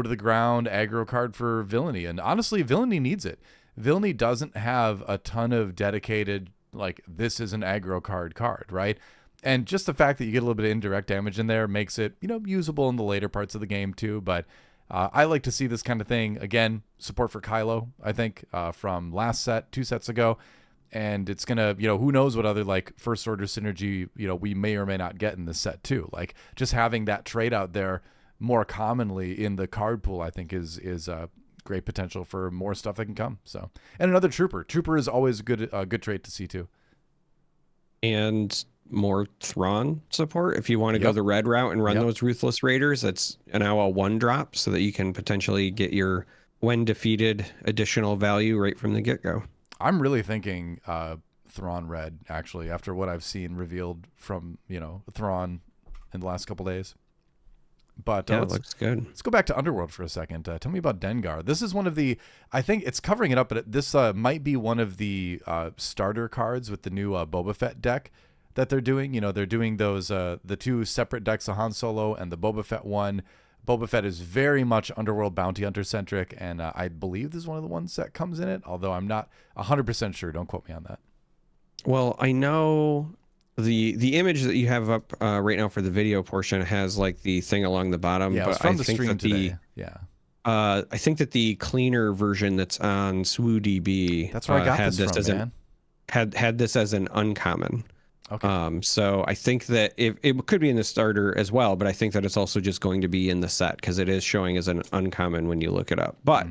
to the ground aggro card for villainy. And honestly, villainy needs it. Villainy doesn't have a ton of dedicated, like, this is an aggro card, right? And just the fact that you get a little bit of indirect damage in there makes it, usable in the later parts of the game too. But I like to see this kind of thing. Again, support for Kylo, I think, from last set, 2 sets ago. And it's going to, who knows what other, like, First Order synergy, we may or may not get in this set too. Like, just having that trade out there more commonly in the card pool, I think is great potential for more stuff that can come. So, and another Trooper. Trooper is always a good trait to see too. And more Thrawn support if you want to go the red route and run those Ruthless Raiders. That's now a 1-drop so that you can potentially get your when defeated additional value right from the get-go. I'm really thinking Thrawn red, actually, after what I've seen revealed from Thrawn in the last couple days. But it looks good. Let's go back to Underworld for a second. Tell me about Dengar. This is one of the, I think it's covering it up, but this might be one of the starter cards with the new Boba Fett deck that they're doing. They're doing those, the 2 separate decks of Han Solo and the Boba Fett one. Boba Fett is very much Underworld Bounty Hunter centric, and I believe this is one of the ones that comes in it, although I'm not 100% sure. Don't quote me on that. Well, I know the image that you have up right now for the video portion has like the thing along the bottom. Yeah, but it's from I the think stream that today. I think that the cleaner version that's on SWODB that's where I got this from, man. Had this as an uncommon. Okay. So I think that it could be in the starter as well, but I think that it's also just going to be in the set because it is showing as an uncommon when you look it up. But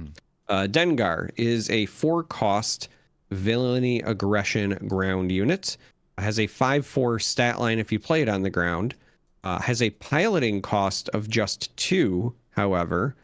Dengar is a 4-cost villainy aggression ground unit. Has a 5/4 stat line if you play it on the ground. Has a piloting cost of just 2, however,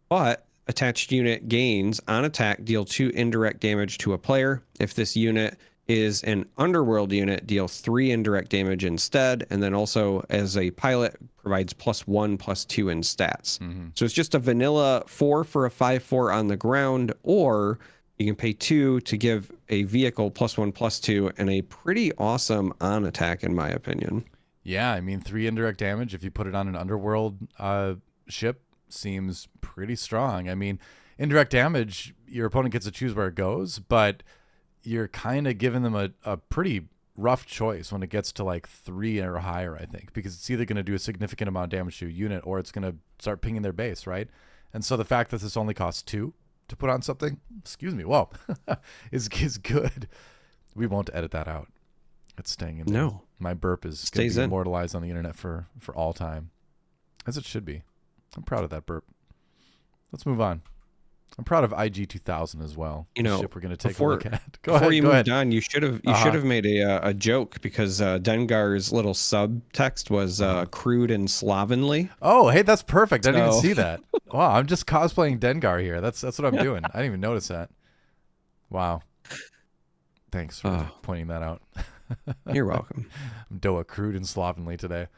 but attached unit gains on attack deal 2 indirect damage to a player. If this unit is an Underworld unit, deal 3 indirect damage instead, and then also as a pilot provides +1/+2 in stats. So it's just a vanilla 4 for a 5/4 on the ground, or you can pay 2 to give a vehicle +1/+2 and a pretty awesome on attack, in my opinion. Yeah, I mean, 3 indirect damage if you put it on an Underworld ship seems pretty strong. I mean, indirect damage, your opponent gets to choose where it goes, but you're kind of giving them a pretty rough choice when it gets to like 3 or higher, I think, because it's either going to do a significant amount of damage to a unit or it's going to start pinging their base, right? And so the fact that this only costs 2 to put on something, is good. We won't edit that out. It's staying in there. No. My burp is going to be immortalized on the internet for all time, as it should be. I'm proud of that burp. Let's move on. I'm proud of IG 2000 as well. You know, ship we're going to take before, a look at. before you go moved ahead. on, you should have made a joke, because Dengar's little subtext was crude and slovenly. Oh, hey, that's perfect. I didn't even So- see that. Wow, I'm just cosplaying Dengar here. That's what I'm doing. I didn't even notice that. Wow. Thanks for pointing that out. You're welcome. I'm Doa crude and slovenly today.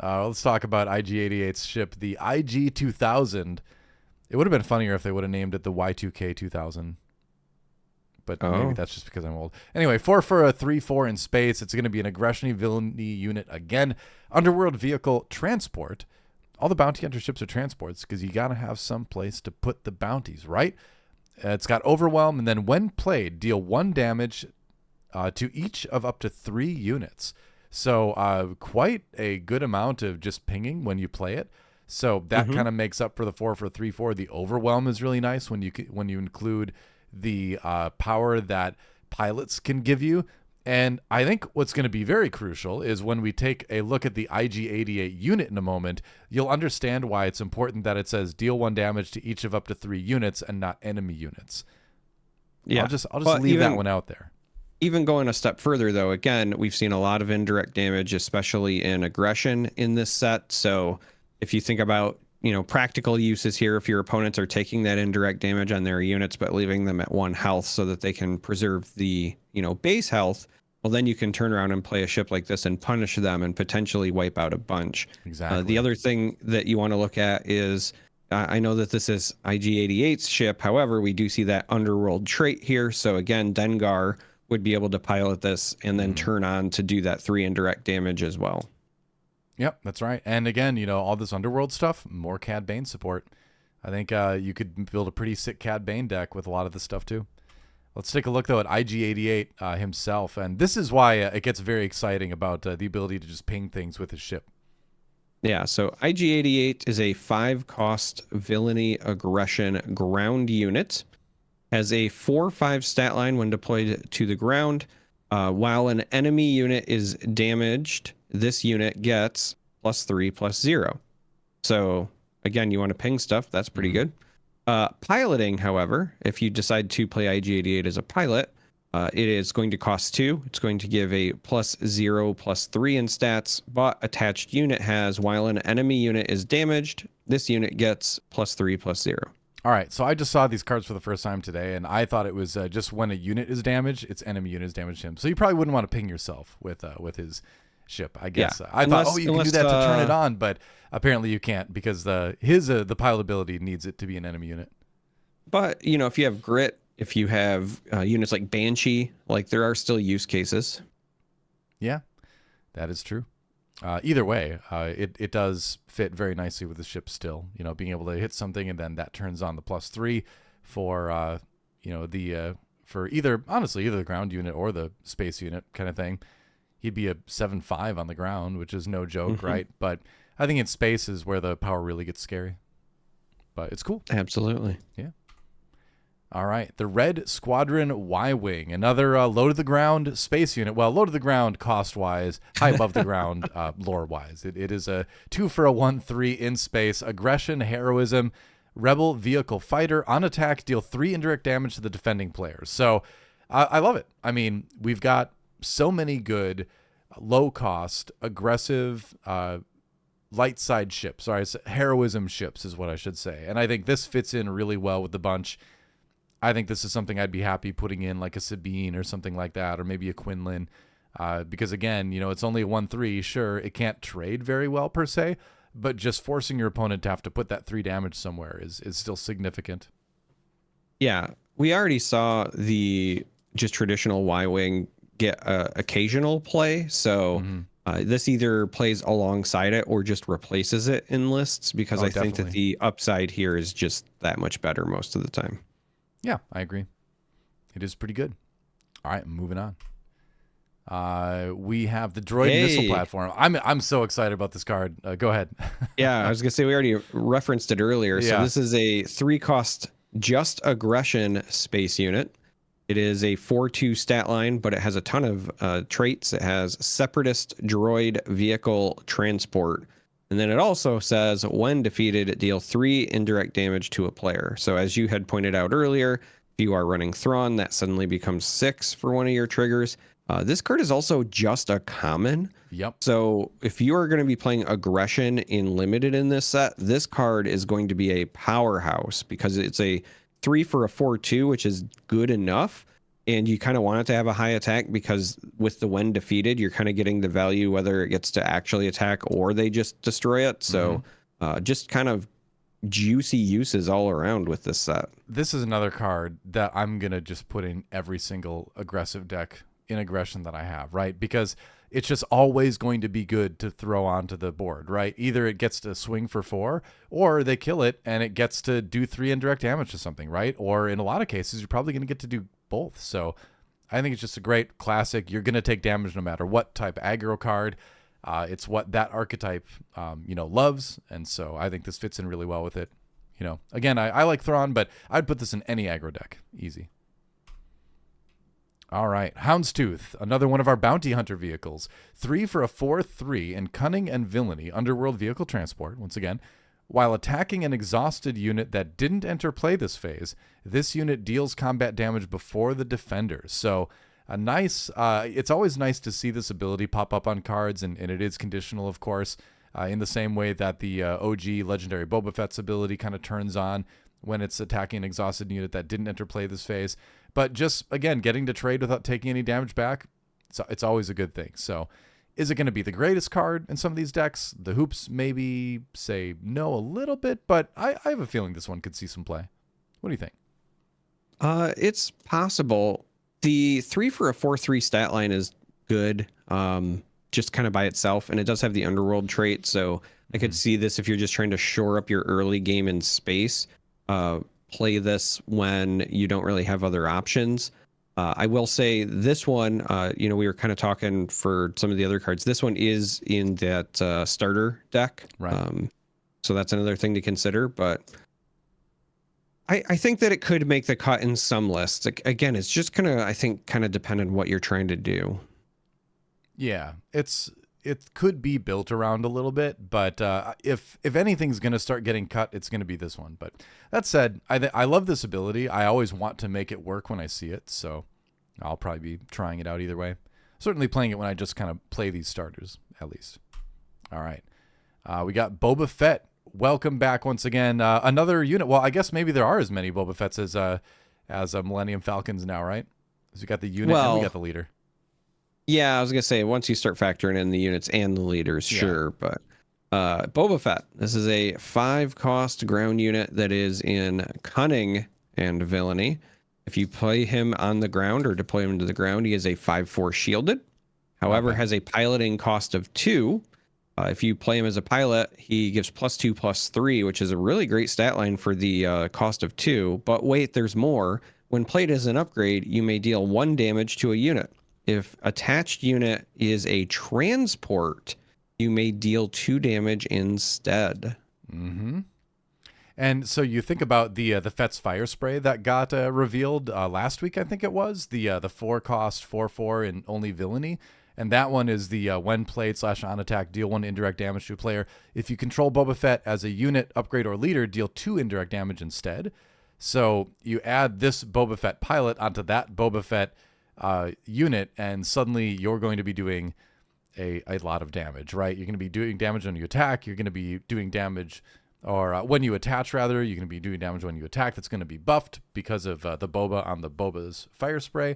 Let's talk about IG-88's ship, the IG 2000. It would have been funnier if they would have named it the Y2K 2000. But maybe that's just because I'm old. Anyway, 4 for a 3/4 in space. It's going to be an aggression villainy unit again. Underworld vehicle transport. All the bounty hunter ships are transports because you got to have some place to put the bounties, right? It's got overwhelm, and then when played, deal 1 damage to each of up to 3 units. So quite a good amount of just pinging when you play it. So that kind of makes up for the 4 for 3/4. The overwhelm is really nice when you include the power that pilots can give you. And I think what's going to be very crucial is when we take a look at the IG-88 unit in a moment, you'll understand why it's important that it says deal 1 damage to each of up to 3 units and not enemy units. Yeah, I'll just leave that one out there. Even going a step further, though, again, we've seen a lot of indirect damage, especially in aggression in this set. So if you think about, practical uses here, if your opponents are taking that indirect damage on their units but leaving them at 1 health so that they can preserve the, base health, well, then you can turn around and play a ship like this and punish them and potentially wipe out a bunch. Exactly. The other thing that you want to look at is, I know that this is IG-88's ship. However, we do see that underworld trait here. So again, Dengar would be able to pilot this and then turn on to do that 3 indirect damage as well. Yep, that's right. And again, all this underworld stuff, more Cad Bane support. I think you could build a pretty sick Cad Bane deck with a lot of this stuff too. Let's take a look though at IG-88 himself, and this is why it gets very exciting about the ability to just ping things with his ship. Yeah, so IG-88 is a 5-cost villainy aggression ground unit. Has a 4/5 stat line when deployed to the ground. While an enemy unit is damaged, this unit gets +3/+0. So again, you want to ping stuff. That's pretty good. Piloting, however, if you decide to play IG-88 as a pilot, it is going to cost 2. It's going to give a +0/+3 in stats, but attached unit has, while an enemy unit is damaged, this unit gets +3/+0. All right, so I just saw these cards for the first time today, and I thought it was just when a unit is damaged, its enemy unit is damaged him. So you probably wouldn't want to ping yourself with his ship, I guess. Yeah. I thought, you can do that to turn it on, but apparently you can't because the pilot ability needs it to be an enemy unit. But, if you have grit, if you have units like Banshee, like there are still use cases. Yeah, that is true. Either way, it does fit very nicely with the ship still. Being able to hit something and then that turns on the +3 for for either the ground unit or the space unit kind of thing. He'd be a 7/5 on the ground, which is no joke, right? But I think in space is where the power really gets scary. But it's cool. Absolutely. Yeah. All right, the Red Squadron Y-Wing, another low-to-the-ground space unit. Well, low-to-the-ground cost-wise, high above the ground lore-wise. It is a 2 for a 1/3 in space, aggression, heroism, rebel vehicle fighter. On attack, deal 3 indirect damage to the defending players. So I love it. I mean, we've got so many good, low-cost, aggressive, light side ships. Sorry, heroism ships is what I should say. And I think this fits in really well with the bunch. I think this is something I'd be happy putting in like a Sabine or something like that, or maybe a Quinlan, because again, it's only a 1/3. Sure, it can't trade very well per se, but just forcing your opponent to have to put that 3 damage somewhere is still significant. Yeah, we already saw the just traditional Y-Wing get occasional play, so this either plays alongside it or just replaces it in lists, because I think that the upside here is just that much better most of the time. Yeah, I agree. It is pretty good. All right, moving on. We have the droid missile platform. I'm so excited about this card. Go ahead. Yeah, I was gonna say we already referenced it earlier. So this is a 3-cost just aggression space unit. It is a 4/2 stat line, but it has a ton of traits. It has separatist droid vehicle transport. And then it also says, when defeated, deal 3 indirect damage to a player. So as you had pointed out earlier, if you are running Thrawn, that suddenly becomes 6 for one of your triggers. This card is also just a common. Yep. So if you are going to be playing aggression in limited in this set, this card is going to be a powerhouse because it's a 3 for a 4/2, which is good enough. And you kind of want it to have a high attack because with the when defeated, you're kind of getting the value whether it gets to actually attack or they just destroy it. So just kind of juicy uses all around with this set. This is another card that I'm going to just put in every single aggressive deck in aggression that I have, right? Because it's just always going to be good to throw onto the board, right? Either it gets to swing for 4 or they kill it and it gets to do 3 indirect damage to something, right? Or in a lot of cases, you're probably going to get to do both. So I think it's just a great classic. You're going to take damage no matter what type aggro card. It's what that archetype, loves. And so I think this fits in really well with it. Again, I like Thrawn, but I'd put this in any aggro deck. Easy. All right. Houndstooth, another one of our bounty hunter vehicles. 3 for a 4/3 in cunning and villainy, underworld vehicle transport. Once again, while attacking an exhausted unit that didn't enter play this phase, this unit deals combat damage before the defender. So a nice, it's always nice to see this ability pop up on cards, and it is conditional, of course, in the same way that the OG legendary Boba Fett's ability kind of turns on when it's attacking an exhausted unit that didn't enter play this phase. But just, again, getting to trade without taking any damage back, it's always a good thing. So is it going to be the greatest card in some of these decks? The hoops maybe say no a little bit, but I have a feeling this one could see some play. What do you think? It's possible. The 3 for a 4/3 stat line is good, just kind of by itself, and it does have the underworld trait. So I could see this if you're just trying to shore up your early game in space. Play this when you don't really have other options. I will say this one, we were kind of talking for some of the other cards. This one is in that starter deck. Right. So that's another thing to consider. But I think that it could make the cut in some lists. Again, it's just going to, I think, kind of depend on what you're trying to do. Yeah, it could be built around a little bit, but if anything's going to start getting cut, it's going to be this one. But that said, I love this ability. I always want to make it work when I see it, so I'll probably be trying it out either way. Certainly playing it when I just kind of play these starters, at least. All right. We got Boba Fett. Welcome back once again. Another unit. Well, I guess maybe there are as many Boba Fetts as Millennium Falcons now, right? So we got the unit and we got the leader. Yeah, I was going to say, once you start factoring in the units and the leaders, sure. But Boba Fett, this is a 5-cost ground unit that is in cunning and villainy. If you play him on the ground or deploy him to the ground, he is a 5/4 shielded. However, has a piloting cost of 2. If you play him as a pilot, he gives +2/+3, which is a really great stat line for the cost of 2. But wait, there's more. When played as an upgrade, you may deal 1 damage to a unit. If attached unit is a transport, you may deal 2 damage instead. Mm-hmm. And so you think about the Fett's Fire Spray that got revealed last week, I think it was, the 4-cost 4/4 in only villainy. And that one is the when played / on attack, deal 1 indirect damage to a player. If you control Boba Fett as a unit, upgrade, or leader, deal 2 indirect damage instead. So you add this Boba Fett pilot onto that Boba Fett unit, and suddenly you're going to be doing a lot of damage, right? You're going to be doing damage when you attack. You're going to be doing damage, or when you attach, rather. You're going to be doing damage when you attack. That's going to be buffed because of the Boba on the Boba's Fire Spray.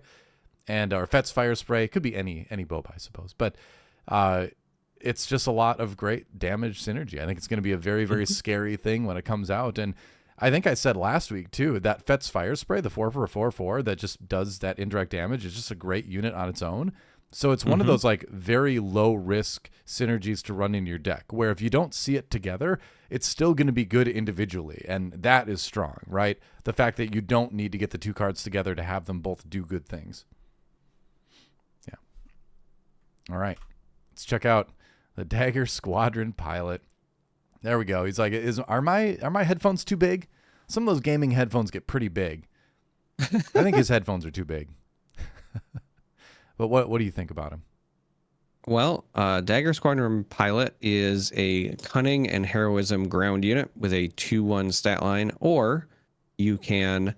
And our Fett's Fire Spray could be any Boba, I suppose. But it's just a lot of great damage synergy. I think it's going to be a very, very scary thing when it comes out. And I think I said last week, too, that Fett's Fire Spray, the 4 for a 4/4 that just does that indirect damage, is just a great unit on its own. So it's one of those like very low risk synergies to run in your deck, where if you don't see it together, it's still going to be good individually. And that is strong, right? The fact that you don't need to get the 2 cards together to have them both do good things. All right, let's check out the Dagger Squadron pilot. There we go. He's like, are my headphones too big? Some of those gaming headphones get pretty big. I think his headphones are too big. But what do you think about him? Well, Dagger Squadron Pilot is a cunning and heroism ground unit with a 2/1 stat line, or you can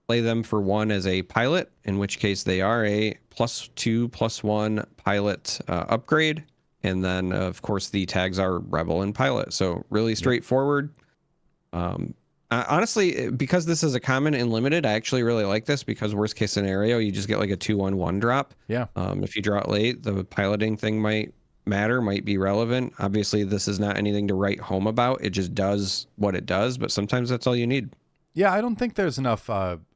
play them for 1 as a pilot, in which case they are a +2/+1 pilot upgrade. And then, of course, the tags are Rebel and Pilot. So really straightforward. Honestly, because this is a common and limited, I actually really like this because worst case scenario, you just get like a 2/1/1 drop. Yeah. If you draw it late, the piloting thing might be relevant. Obviously, this is not anything to write home about. It just does what it does, but sometimes that's all you need. Yeah, I don't think there's enough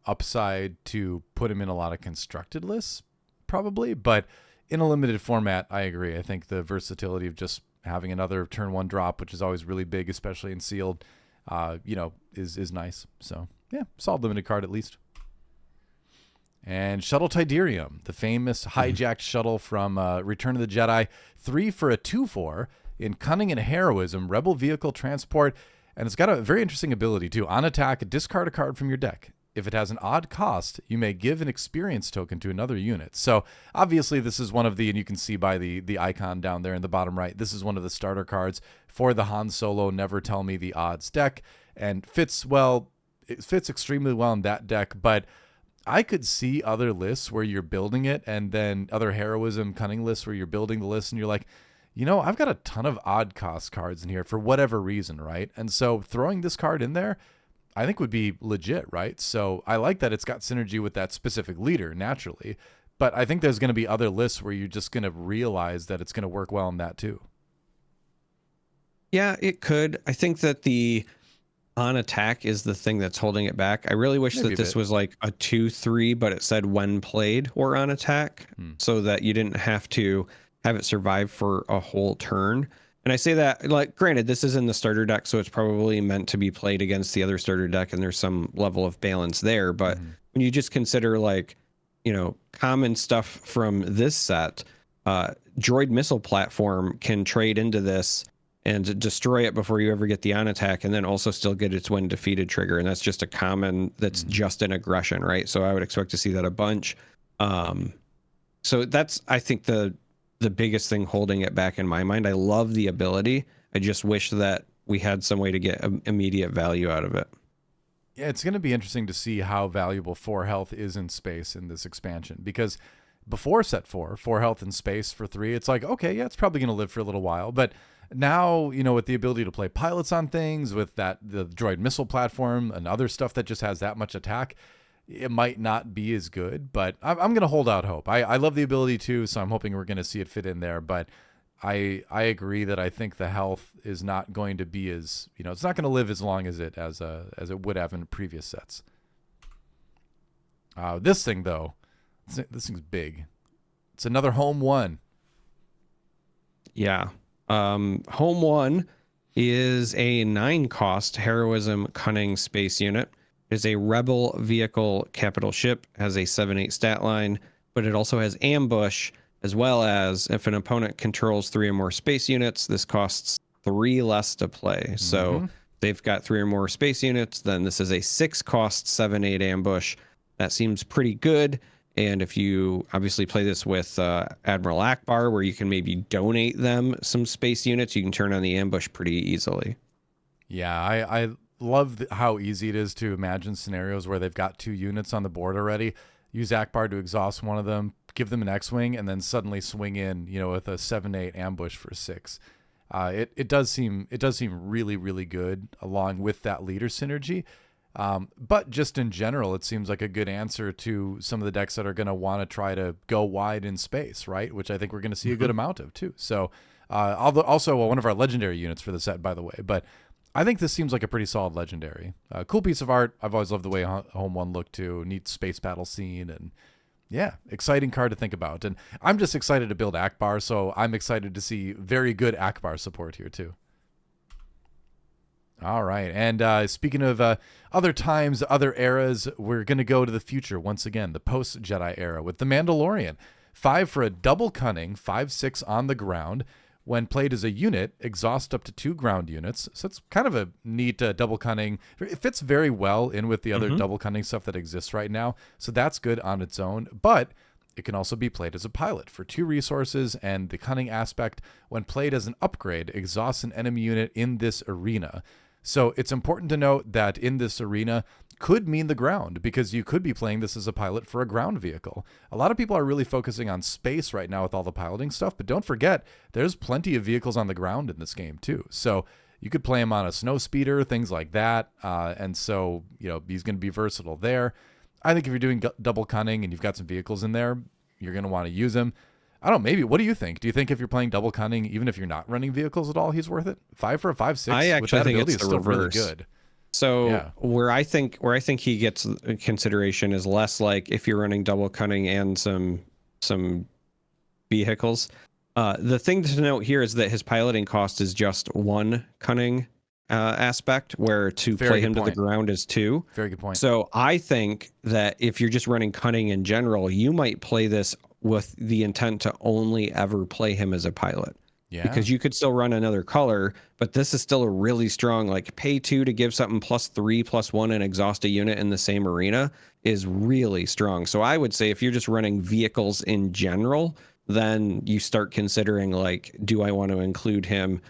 upside to put him in a lot of constructed lists, probably. But in a limited format, I agree. I think the versatility of just having another turn 1 drop, which is always really big, especially in sealed, is nice. So yeah, solid limited card at least. And Shuttle Tiderium, the famous hijacked shuttle from Return of the Jedi, 3 for a 2/4 in cunning and heroism, rebel vehicle transport, and it's got a very interesting ability too. On attack, discard a card from your deck. If it has an odd cost, you may give an experience token to another unit. So obviously this is one of the, and you can see by the icon down there in the bottom right, this is one of the starter cards for the Han Solo Never Tell Me the Odds deck, and it fits extremely well in that deck. But I could see other lists where you're building it, and then other heroism cunning lists where you're building the list and you're like, I've got a ton of odd cost cards in here for whatever reason, right? And so throwing this card in there, I think would be legit, right? So I like that it's got synergy with that specific leader naturally, but I think there's going to be other lists where you're just going to realize that it's going to work well in that too. Yeah, it could. I think that the on attack is the thing that's holding it back. I really wish that this was like a 2/3, but it said when played or on attack, so that you didn't have to have it survive for a whole turn. And I say that, like, granted, this is in the starter deck, so it's probably meant to be played against the other starter deck, and there's some level of balance there. But when you just consider, like, common stuff from this set, droid missile platform can trade into this and destroy it before you ever get the on attack, and then also still get its when defeated trigger. And that's just a common that's just an aggression, right? So I would expect to see that a bunch. So that's, I think, the biggest thing holding it back in my mind. I love the ability. I just wish that we had some way to get immediate value out of it. Yeah, it's going to be interesting to see how valuable 4 health is in space in this expansion, because before set 4 health in space for 3, it's like, okay, yeah, it's probably going to live for a little while. But now, with the ability to play pilots on things, with the droid missile platform and other stuff that just has that much attack, it might not be as good, but I'm going to hold out hope. I love the ability too, so I'm hoping we're going to see it fit in there. But I agree that I think the health is not going to be as, it's not going to live as long as it would have in previous sets. This thing though, this thing's big. It's another home 1. Yeah. Home 1 is a 9-cost heroism cunning space unit. Is a rebel vehicle capital ship, has a 7/8 stat line, but it also has ambush, as well as if an opponent controls 3 or more space units, this costs 3 less to play. So they've got 3 or more space units, then this is a 6-cost 7/8 ambush. That seems pretty good. And if you obviously play this with Admiral Akbar, where you can maybe donate them some space units, you can turn on the ambush pretty easily. Yeah, I love how easy it is to imagine scenarios where they've got 2 units on the board already. Use Akbar to exhaust one of them, give them an X-Wing, and then suddenly swing in, with a 7/8 ambush for 6. It does seem really, really good along with that leader synergy. But just in general, it seems like a good answer to some of the decks that are going to want to try to go wide in space, right? Which I think we're going to see a good amount of too. So, also one of our legendary units for the set, by the way. But I think this seems like a pretty solid legendary. Cool piece of art. I've always loved the way Home 1 looked too. Neat space battle scene, and yeah, exciting card to think about. And I'm just excited to build Akbar, so I'm excited to see very good Akbar support here too. All right, and speaking of other times, other eras, we're going to go to the future once again, the post-Jedi era with The Mandalorian. 5 for a double cunning, 5/6 on the ground. When played as a unit, exhaust up to 2 ground units. So it's kind of a neat double cunning. It fits very well in with the other double cunning stuff that exists right now. So that's good on its own. But it can also be played as a pilot for 2 resources, and the cunning aspect, when played as an upgrade, exhausts an enemy unit in this arena. So it's important to note that in this arena could mean the ground, because you could be playing this as a pilot for a ground vehicle. A lot of people are really focusing on space right now with all the piloting stuff, but don't forget, there's plenty of vehicles on the ground in this game too. So you could play him on a snow speeder, things like that. And so, he's going to be versatile there. I think if you're doing double cunning and you've got some vehicles in there, you're going to want to use him. I don't know, maybe. What do you think? Do you think if you're playing double cunning, even if you're not running vehicles at all, he's worth it? 5 for a 5/6 I actually with that think ability it's is the still really reverse. good. So Yeah. where I think he gets consideration is less like if you're running double cunning and some vehicles. The thing to note here is that his piloting cost is just 1 cunning aspect, where to Very play good him to the point. ground is 2. Very good point. So I think that if you're just running cunning in general, you might play this with the intent to only ever play him as a pilot. Yeah. Because you could still run another color, but this is still a really strong, like pay 2 to give something +3/+1 and exhaust a unit in the same arena is really strong. So I would say if you're just running vehicles in general, then you start considering like, do I want to include him?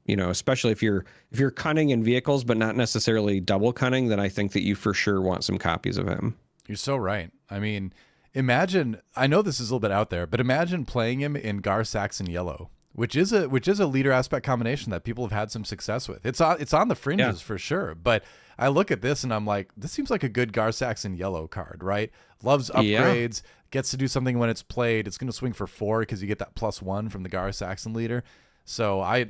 Especially if you're cunning in vehicles, but not necessarily double cunning, then I think that you for sure want some copies of him. You're so right. I mean, imagine, I know this is a little bit out there, but imagine playing him in Gar Saxon Yellow, which is a leader aspect combination that people have had some success with. It's on the fringes for sure, but I look at this and I'm like, this seems like a good Gar Saxon Yellow card, right? Loves upgrades, gets to do something when it's played. It's going to swing for 4 because you get that +1 from the Gar Saxon leader. So I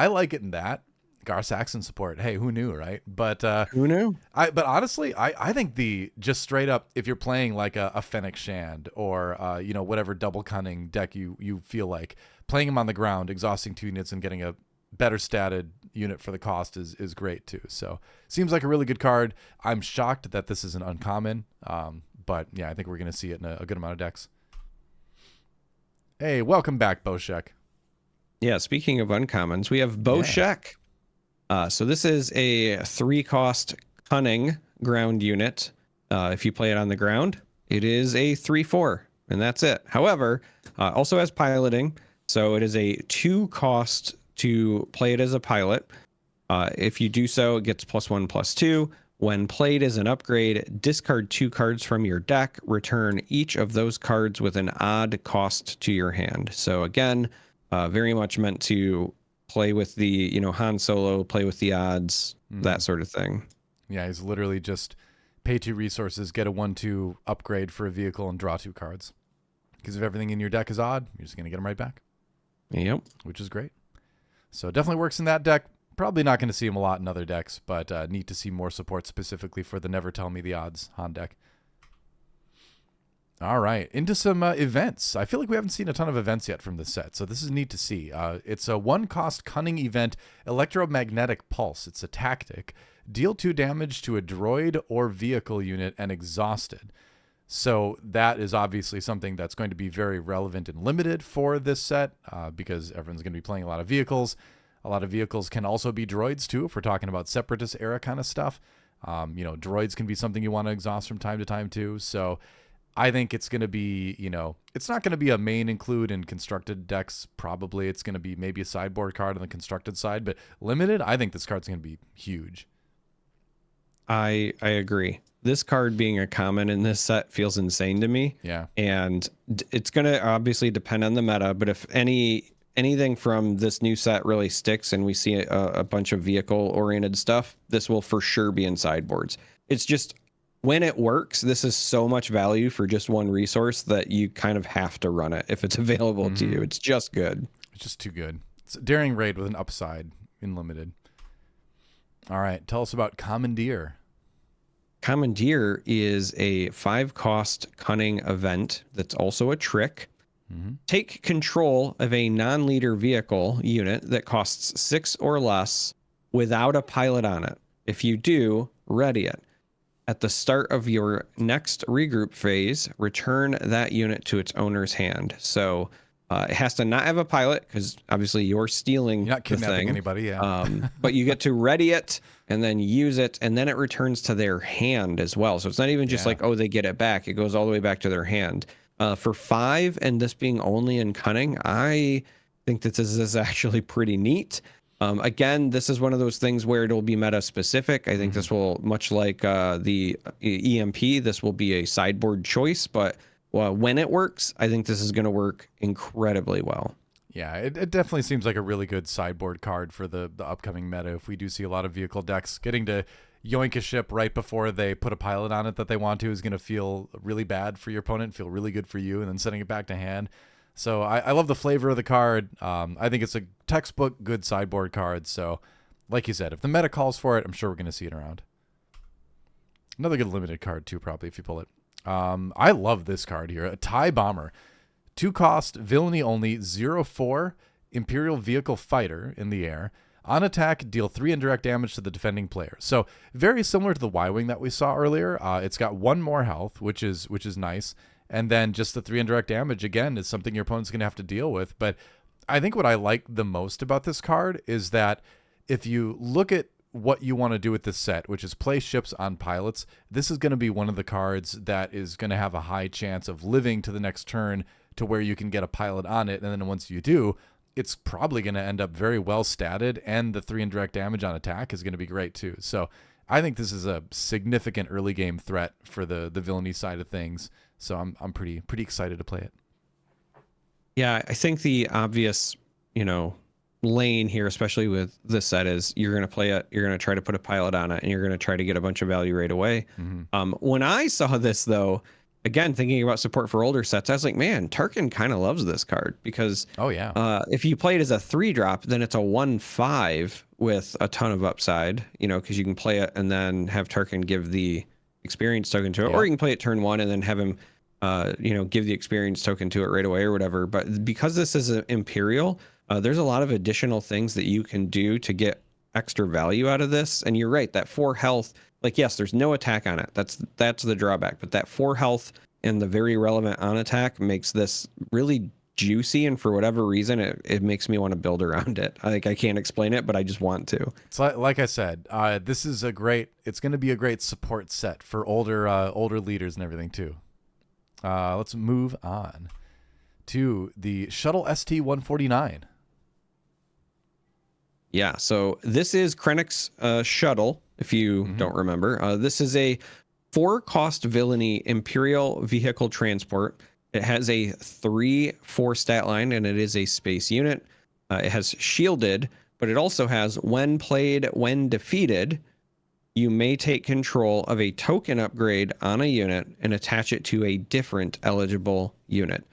like it in that. Gar Saxon support. Hey, who knew, right? But who knew? But honestly, I think just straight up, if you're playing like a Fennec Shand or whatever double cunning deck you feel like, playing him on the ground, exhausting 2 units and getting a better statted unit for the cost is great too. So seems like a really good card. I'm shocked that this is an uncommon, but yeah, I think we're gonna see it in a good amount of decks. Hey, welcome back, Boshek. Yeah, speaking of uncommons, we have Boshek. So this is a 3-cost cunning ground unit. If you play it on the ground, it is a 3/4, and that's it. However, also has piloting, so it is a 2-cost to play it as a pilot. If you do so, it gets +1/+2. When played as an upgrade, discard 2 cards from your deck. Return each of those cards with an odd cost to your hand. So again, very much meant to play with the, Han Solo, play with the odds, that sort of thing. Yeah, he's literally just pay 2 resources, get a 1/2 upgrade for a vehicle, and draw 2 cards. Because if everything in your deck is odd, you're just going to get them right back. Yep. Which is great. So definitely works in that deck. Probably not going to see him a lot in other decks, but neat to see more support specifically for the Never Tell Me the Odds Han deck. All right, into some events. I feel like we haven't seen a ton of events yet from this set, so this is neat to see. It's a 1-cost cunning event, Electromagnetic Pulse. It's a tactic. Deal 2 damage to a droid or vehicle unit and exhaust it. So that is obviously something that's going to be very relevant and limited for this set because everyone's going to be playing a lot of vehicles. A lot of vehicles can also be droids too, if we're talking about Separatist era kind of stuff. Droids can be something you want to exhaust from time to time too. So I think it's going to be, it's not going to be a main include in constructed decks. Probably it's going to be maybe a sideboard card on the constructed side, but limited, I think this card's going to be huge. I agree. This card being a common in this set feels insane to me. Yeah. And it's going to obviously depend on the meta, but if anything from this new set really sticks and we see a bunch of vehicle-oriented stuff, this will for sure be in sideboards. It's just, when it works, this is so much value for just one resource that you kind of have to run it if it's available to you. It's just good. It's just too good. It's a daring raid with an upside in limited. All right, tell us about Commandeer. Commandeer is a 5-cost cunning event that's also a trick. Take control of a non-leader vehicle unit that costs 6 or less without a pilot on it. If you do, ready it. At the start of your next regroup phase, return that unit to its owner's hand. So it has to not have a pilot because obviously you're stealing You're not the kidnapping thing. anybody, yeah. But you get to ready it and then use it, and then it returns to their hand as well. So it's not even just like, oh, they get it back. It goes all the way back to their hand. For 5 and this being only in cunning, I think that this is actually pretty neat. Again, this is one of those things where it'll be meta specific. I think this will, much like the EMP, this will be a sideboard choice, but when it works, I think this is going to work incredibly well. Yeah, it definitely seems like a really good sideboard card for the upcoming meta. If we do see a lot of vehicle decks, getting to yoink a ship right before they put a pilot on it that they want to is going to feel really bad for your opponent, feel really good for you, and then sending it back to hand. So I love the flavor of the card. I think it's a textbook good sideboard card. So like you said, if the meta calls for it, I'm sure we're going to see it around. Another good limited card too, probably, if you pull it. I love this card here. A TIE Bomber. 2 cost, villainy only, 0/4, Imperial Vehicle Fighter in the air. On attack, deal 3 indirect damage to the defending player. So very similar to the Y-Wing that we saw earlier. It's got 1 more health, which is nice. And then just the 3 indirect damage, again, is something your opponent's going to have to deal with. But I think what I like the most about this card is that if you look at what you want to do with this set, which is play ships on pilots, this is going to be one of the cards that is going to have a high chance of living to the next turn to where you can get a pilot on it. And then once you do, it's probably going to end up very well statted, and the 3 indirect damage on attack is going to be great too. So I think this is a significant early game threat for the villainy side of things. So I'm pretty excited to play it. Yeah, I think the obvious, lane here, especially with this set, is you're going to play it, you're going to try to put a pilot on it, and you're going to try to get a bunch of value right away. When I saw this, though, again, thinking about support for older sets, I was like, man, Tarkin kind of loves this card because if you play it as a 3-drop, then it's a 1/5 with a ton of upside, because you can play it and then have Tarkin give the experience token to it, or you can play it turn 1 and then have him give the experience token to it right away or whatever. But because this is an Imperial, there's a lot of additional things that you can do to get extra value out of this. And you're right, that 4 health, like, yes, there's no attack on it. That's the drawback. But that 4 health and the very relevant on attack makes this really juicy. And for whatever reason, it makes me want to build around it. I can't explain it, but I just want to. It's like I said, this is it's going to be a great support set for older leaders and everything too. Let's move on to the Shuttle ST-149. Yeah, so this is Krennic's shuttle, if you don't remember. This is a 4-cost villainy Imperial vehicle transport. It has a 3/4 stat line, and it is a space unit. It has shielded, but it also has when played, when defeated, you may take control of a token upgrade on a unit and attach it to a different eligible unit.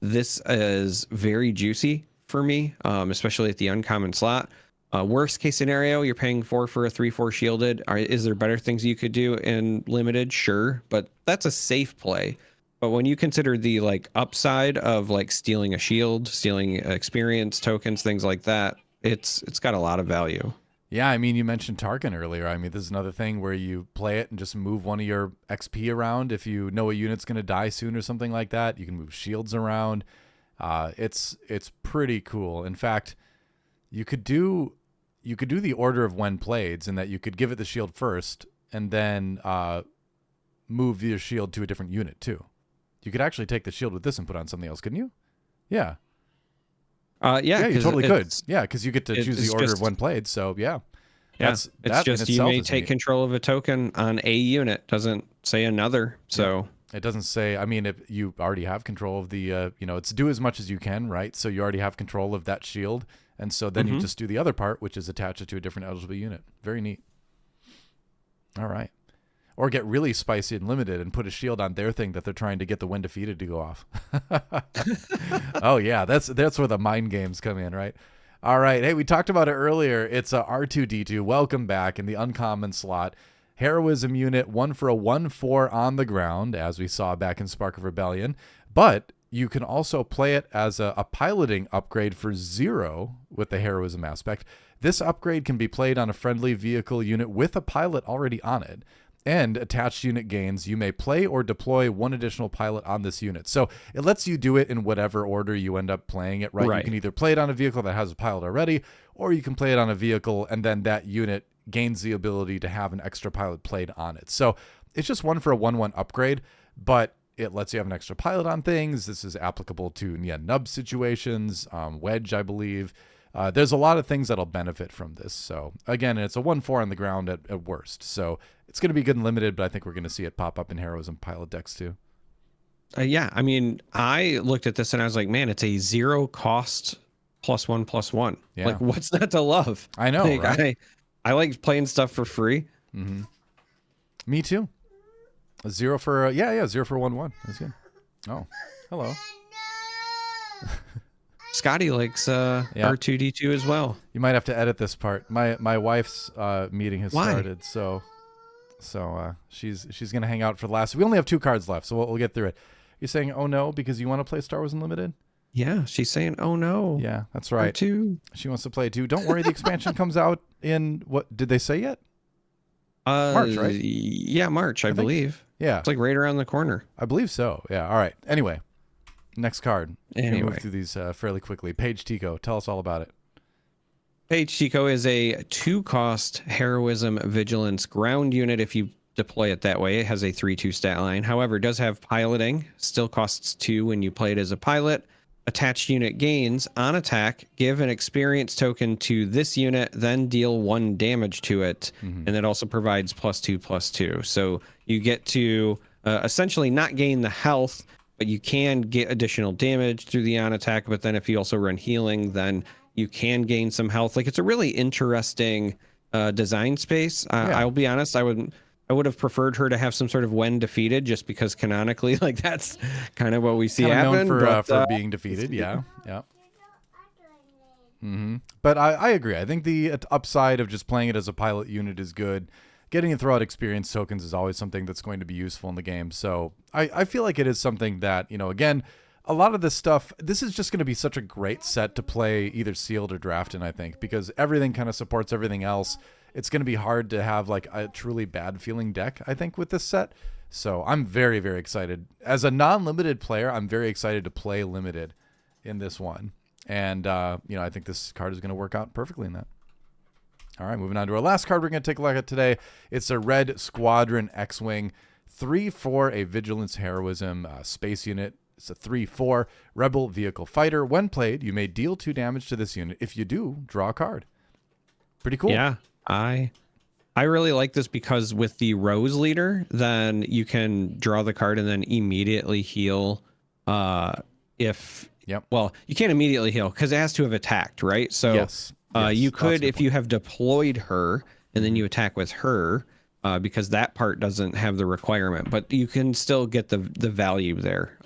This is very juicy for me, especially at the uncommon slot. Worst case scenario, you're paying 4 for a 3/4 shielded. Is there better things you could do in limited? Sure, but that's a safe play. But when you consider the upside of stealing a shield, stealing experience tokens, things like that, it's got a lot of value. Yeah, I mean, you mentioned Tarkin earlier. I mean, this is another thing where you play it and just move one of your XP around. If you know a unit's going to die soon or something like that, you can move shields around. It's pretty cool. In fact, you could do the order of when played, in that you could give it the shield first and then move your shield to a different unit too. You could actually take the shield with this and put on something else, couldn't you? Yeah. Yeah, you totally could. Yeah, because you get to choose the order of when played. So yeah, it's just you may take control of a token on a unit. Doesn't say another. So it doesn't say. I mean, if you already have control of the, it's do as much as you can, right? So you already have control of that shield, and so then you just do the other part, which is attach it to a different eligible unit. Very neat. All right. Or get really spicy and limited and put a shield on their thing that they're trying to get the when defeated to go off. Oh yeah, that's where the mind games come in, right? All right, hey, we talked about it earlier. It's a R2D2. Welcome back in the uncommon slot. Heroism unit, 1 for a 1/4 on the ground, as we saw back in Spark of Rebellion. But you can also play it as a piloting upgrade for 0 with the heroism aspect. This upgrade can be played on a friendly vehicle unit with a pilot already on it. And attached unit gains, you may play or deploy 1 additional pilot on this unit. So it lets you do it in whatever order you end up playing it, right? You can either play it on a vehicle that has a pilot already, or you can play it on a vehicle and then that unit gains the ability to have an extra pilot played on it. So it's just 1 for a 1/1 upgrade, but It lets you have an extra pilot on things. This is applicable to nub situations, wedge, I believe. There's a lot of things that'll benefit from this. So again, it's a 1/4 on the ground at worst. So it's going to be good and limited, but I think we're going to see it pop up in heroism pilot decks too. Yeah, I mean, I looked at this and I was like, man, it's a 0 cost +1/+1. Yeah. Like, what's not to love? I know, like, right? I like playing stuff for free. Mm-hmm. Me too. A 0 for 0 for 1/1. That's good. Oh, hello. Scotty likes R2D2 as well. You might have to edit this part. My wife's meeting has Why? started, so she's gonna hang out for the last. We only have 2 cards left, so we'll get through it. You're saying oh no because you want to play Star Wars Unlimited? Yeah, she's saying oh no. Yeah, that's right. R2. She wants to play too. Don't worry, the expansion comes out in what did they say yet? March, right? Yeah, March, I believe. Yeah, it's like right around the corner. I believe so. Yeah. All right. Anyway, next card. Anyway, move through these fairly quickly. Paige Tico, tell us all about it. Paige Tico is a 2-cost heroism vigilance ground unit. If you deploy it that way, it has a 3/2 stat line. However, it does have piloting. Still costs 2 when you play it as a pilot. Attached unit gains on attack. Give an experience token to this unit, then deal 1 damage to it. And it also provides +2/+2. So you get to essentially not gain the health, but you can get additional damage through the on attack. But then if you also run healing, then you can gain some health. Like, it's a really interesting design space. I'll be honest, I would have preferred her to have some sort of when defeated, just because canonically, like, that's kind of what we see happen. Known for being defeated. Yeah. But I agree. I think the upside of just playing it as a pilot unit is good. Getting to throw out experience tokens is always something that's going to be useful in the game. So I feel like it is something that, again, a lot of this stuff, this is just going to be such a great set to play either sealed or draft in, I think, because everything kind of supports everything else. It's going to be hard to have like a truly bad feeling deck, I think, with this set. So I'm very, very excited. As a non-limited player, I'm very excited to play limited in this one. And, I think this card is going to work out perfectly in that. All right, moving on to our last card we're going to take a look at today. It's a Red Squadron X-Wing, 3/4, a Vigilance Heroism space unit. It's a 3/4 Rebel Vehicle Fighter. When played, you may deal 2 damage to this unit. If you do, draw a card. Pretty cool. Yeah, I really like this because with the Rose Leader, then you can draw the card and then immediately heal. Well, you can't immediately heal because it has to have attacked, right? So yes, you could, if you have deployed her and then you attack with her, because that part doesn't have the requirement, but you can still get the value there.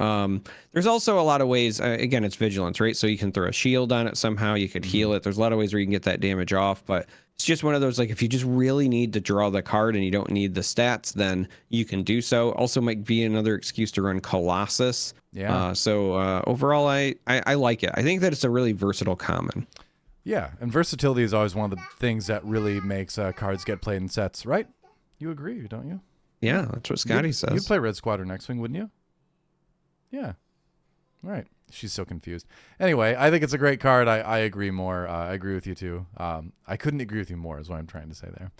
There's also a lot of ways, again, it's vigilance, right? So you can throw a shield on it somehow, you could heal it. There's a lot of ways where you can get that damage off, but it's just one of those, like, if you just really need to draw the card and you don't need the stats, then you can do so. Also might be another excuse to run Colossus. Yeah. Overall, I like it. I think that it's a really versatile common. Yeah, and versatility is always one of the things that really makes cards get played in sets, right? You agree, don't you? Yeah, that's what Scotty says. You'd play Red Squadron X-Wing, wouldn't you? Yeah. All right. She's so confused. Anyway, I think it's a great card. I agree more. I agree with you too. I couldn't agree with you more is what I'm trying to say there.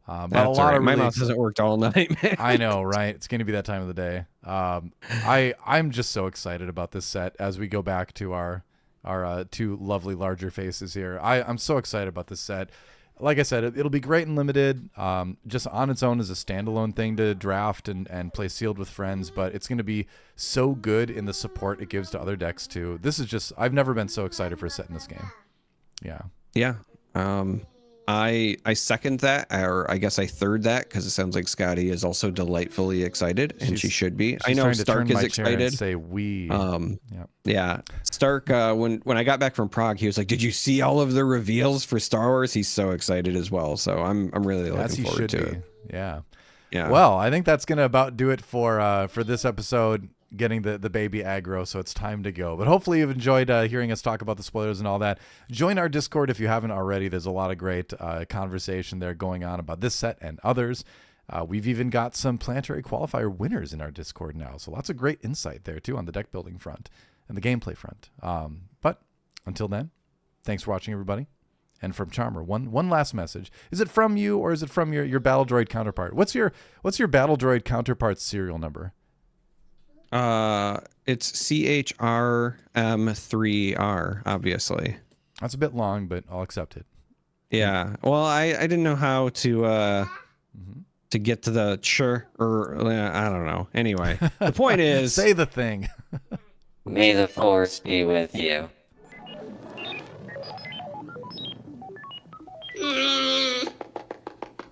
But that's all right. My mouth hasn't worked all night, man. I know, right? It's going to be that time of the day. I'm just so excited about this set as we go back to our 2 lovely larger faces here. I'm so excited about this set. Like I said, it'll be great and limited, just on its own as a standalone thing to draft and play sealed with friends, but it's going to be so good in the support it gives to other decks too. This is just, I've never been so excited for a set in this game. Yeah. Yeah. I second that, or I guess I third that, because it sounds like Scotty is also delightfully excited, and she should be. I know Stark is excited. Say we. Yeah. Stark. When I got back from Prague, he was like, "Did you see all of the reveals for Star Wars?" He's so excited as well. So I'm really looking forward to it. Yeah. Yeah. Well, I think that's gonna about do it for this episode. Getting the baby aggro, so it's time to go. But hopefully you've enjoyed hearing us talk about the spoilers and all that. Join our Discord if you haven't already. There's a lot of great conversation there going on about this set and others. We've even got some planetary qualifier winners in our Discord now, so lots of great insight there too on the deck building front and the gameplay front. But until then, thanks for watching, everybody. And from Charmer, one last message. Is it from you or is it from your Battle Droid counterpart? What's your Battle Droid counterpart's serial number? It's CHRM3R, obviously. That's a bit long, but I'll accept it. Yeah. Well, I didn't know how to get to the or I don't know. Anyway, the point is, say the thing. May the force be with you.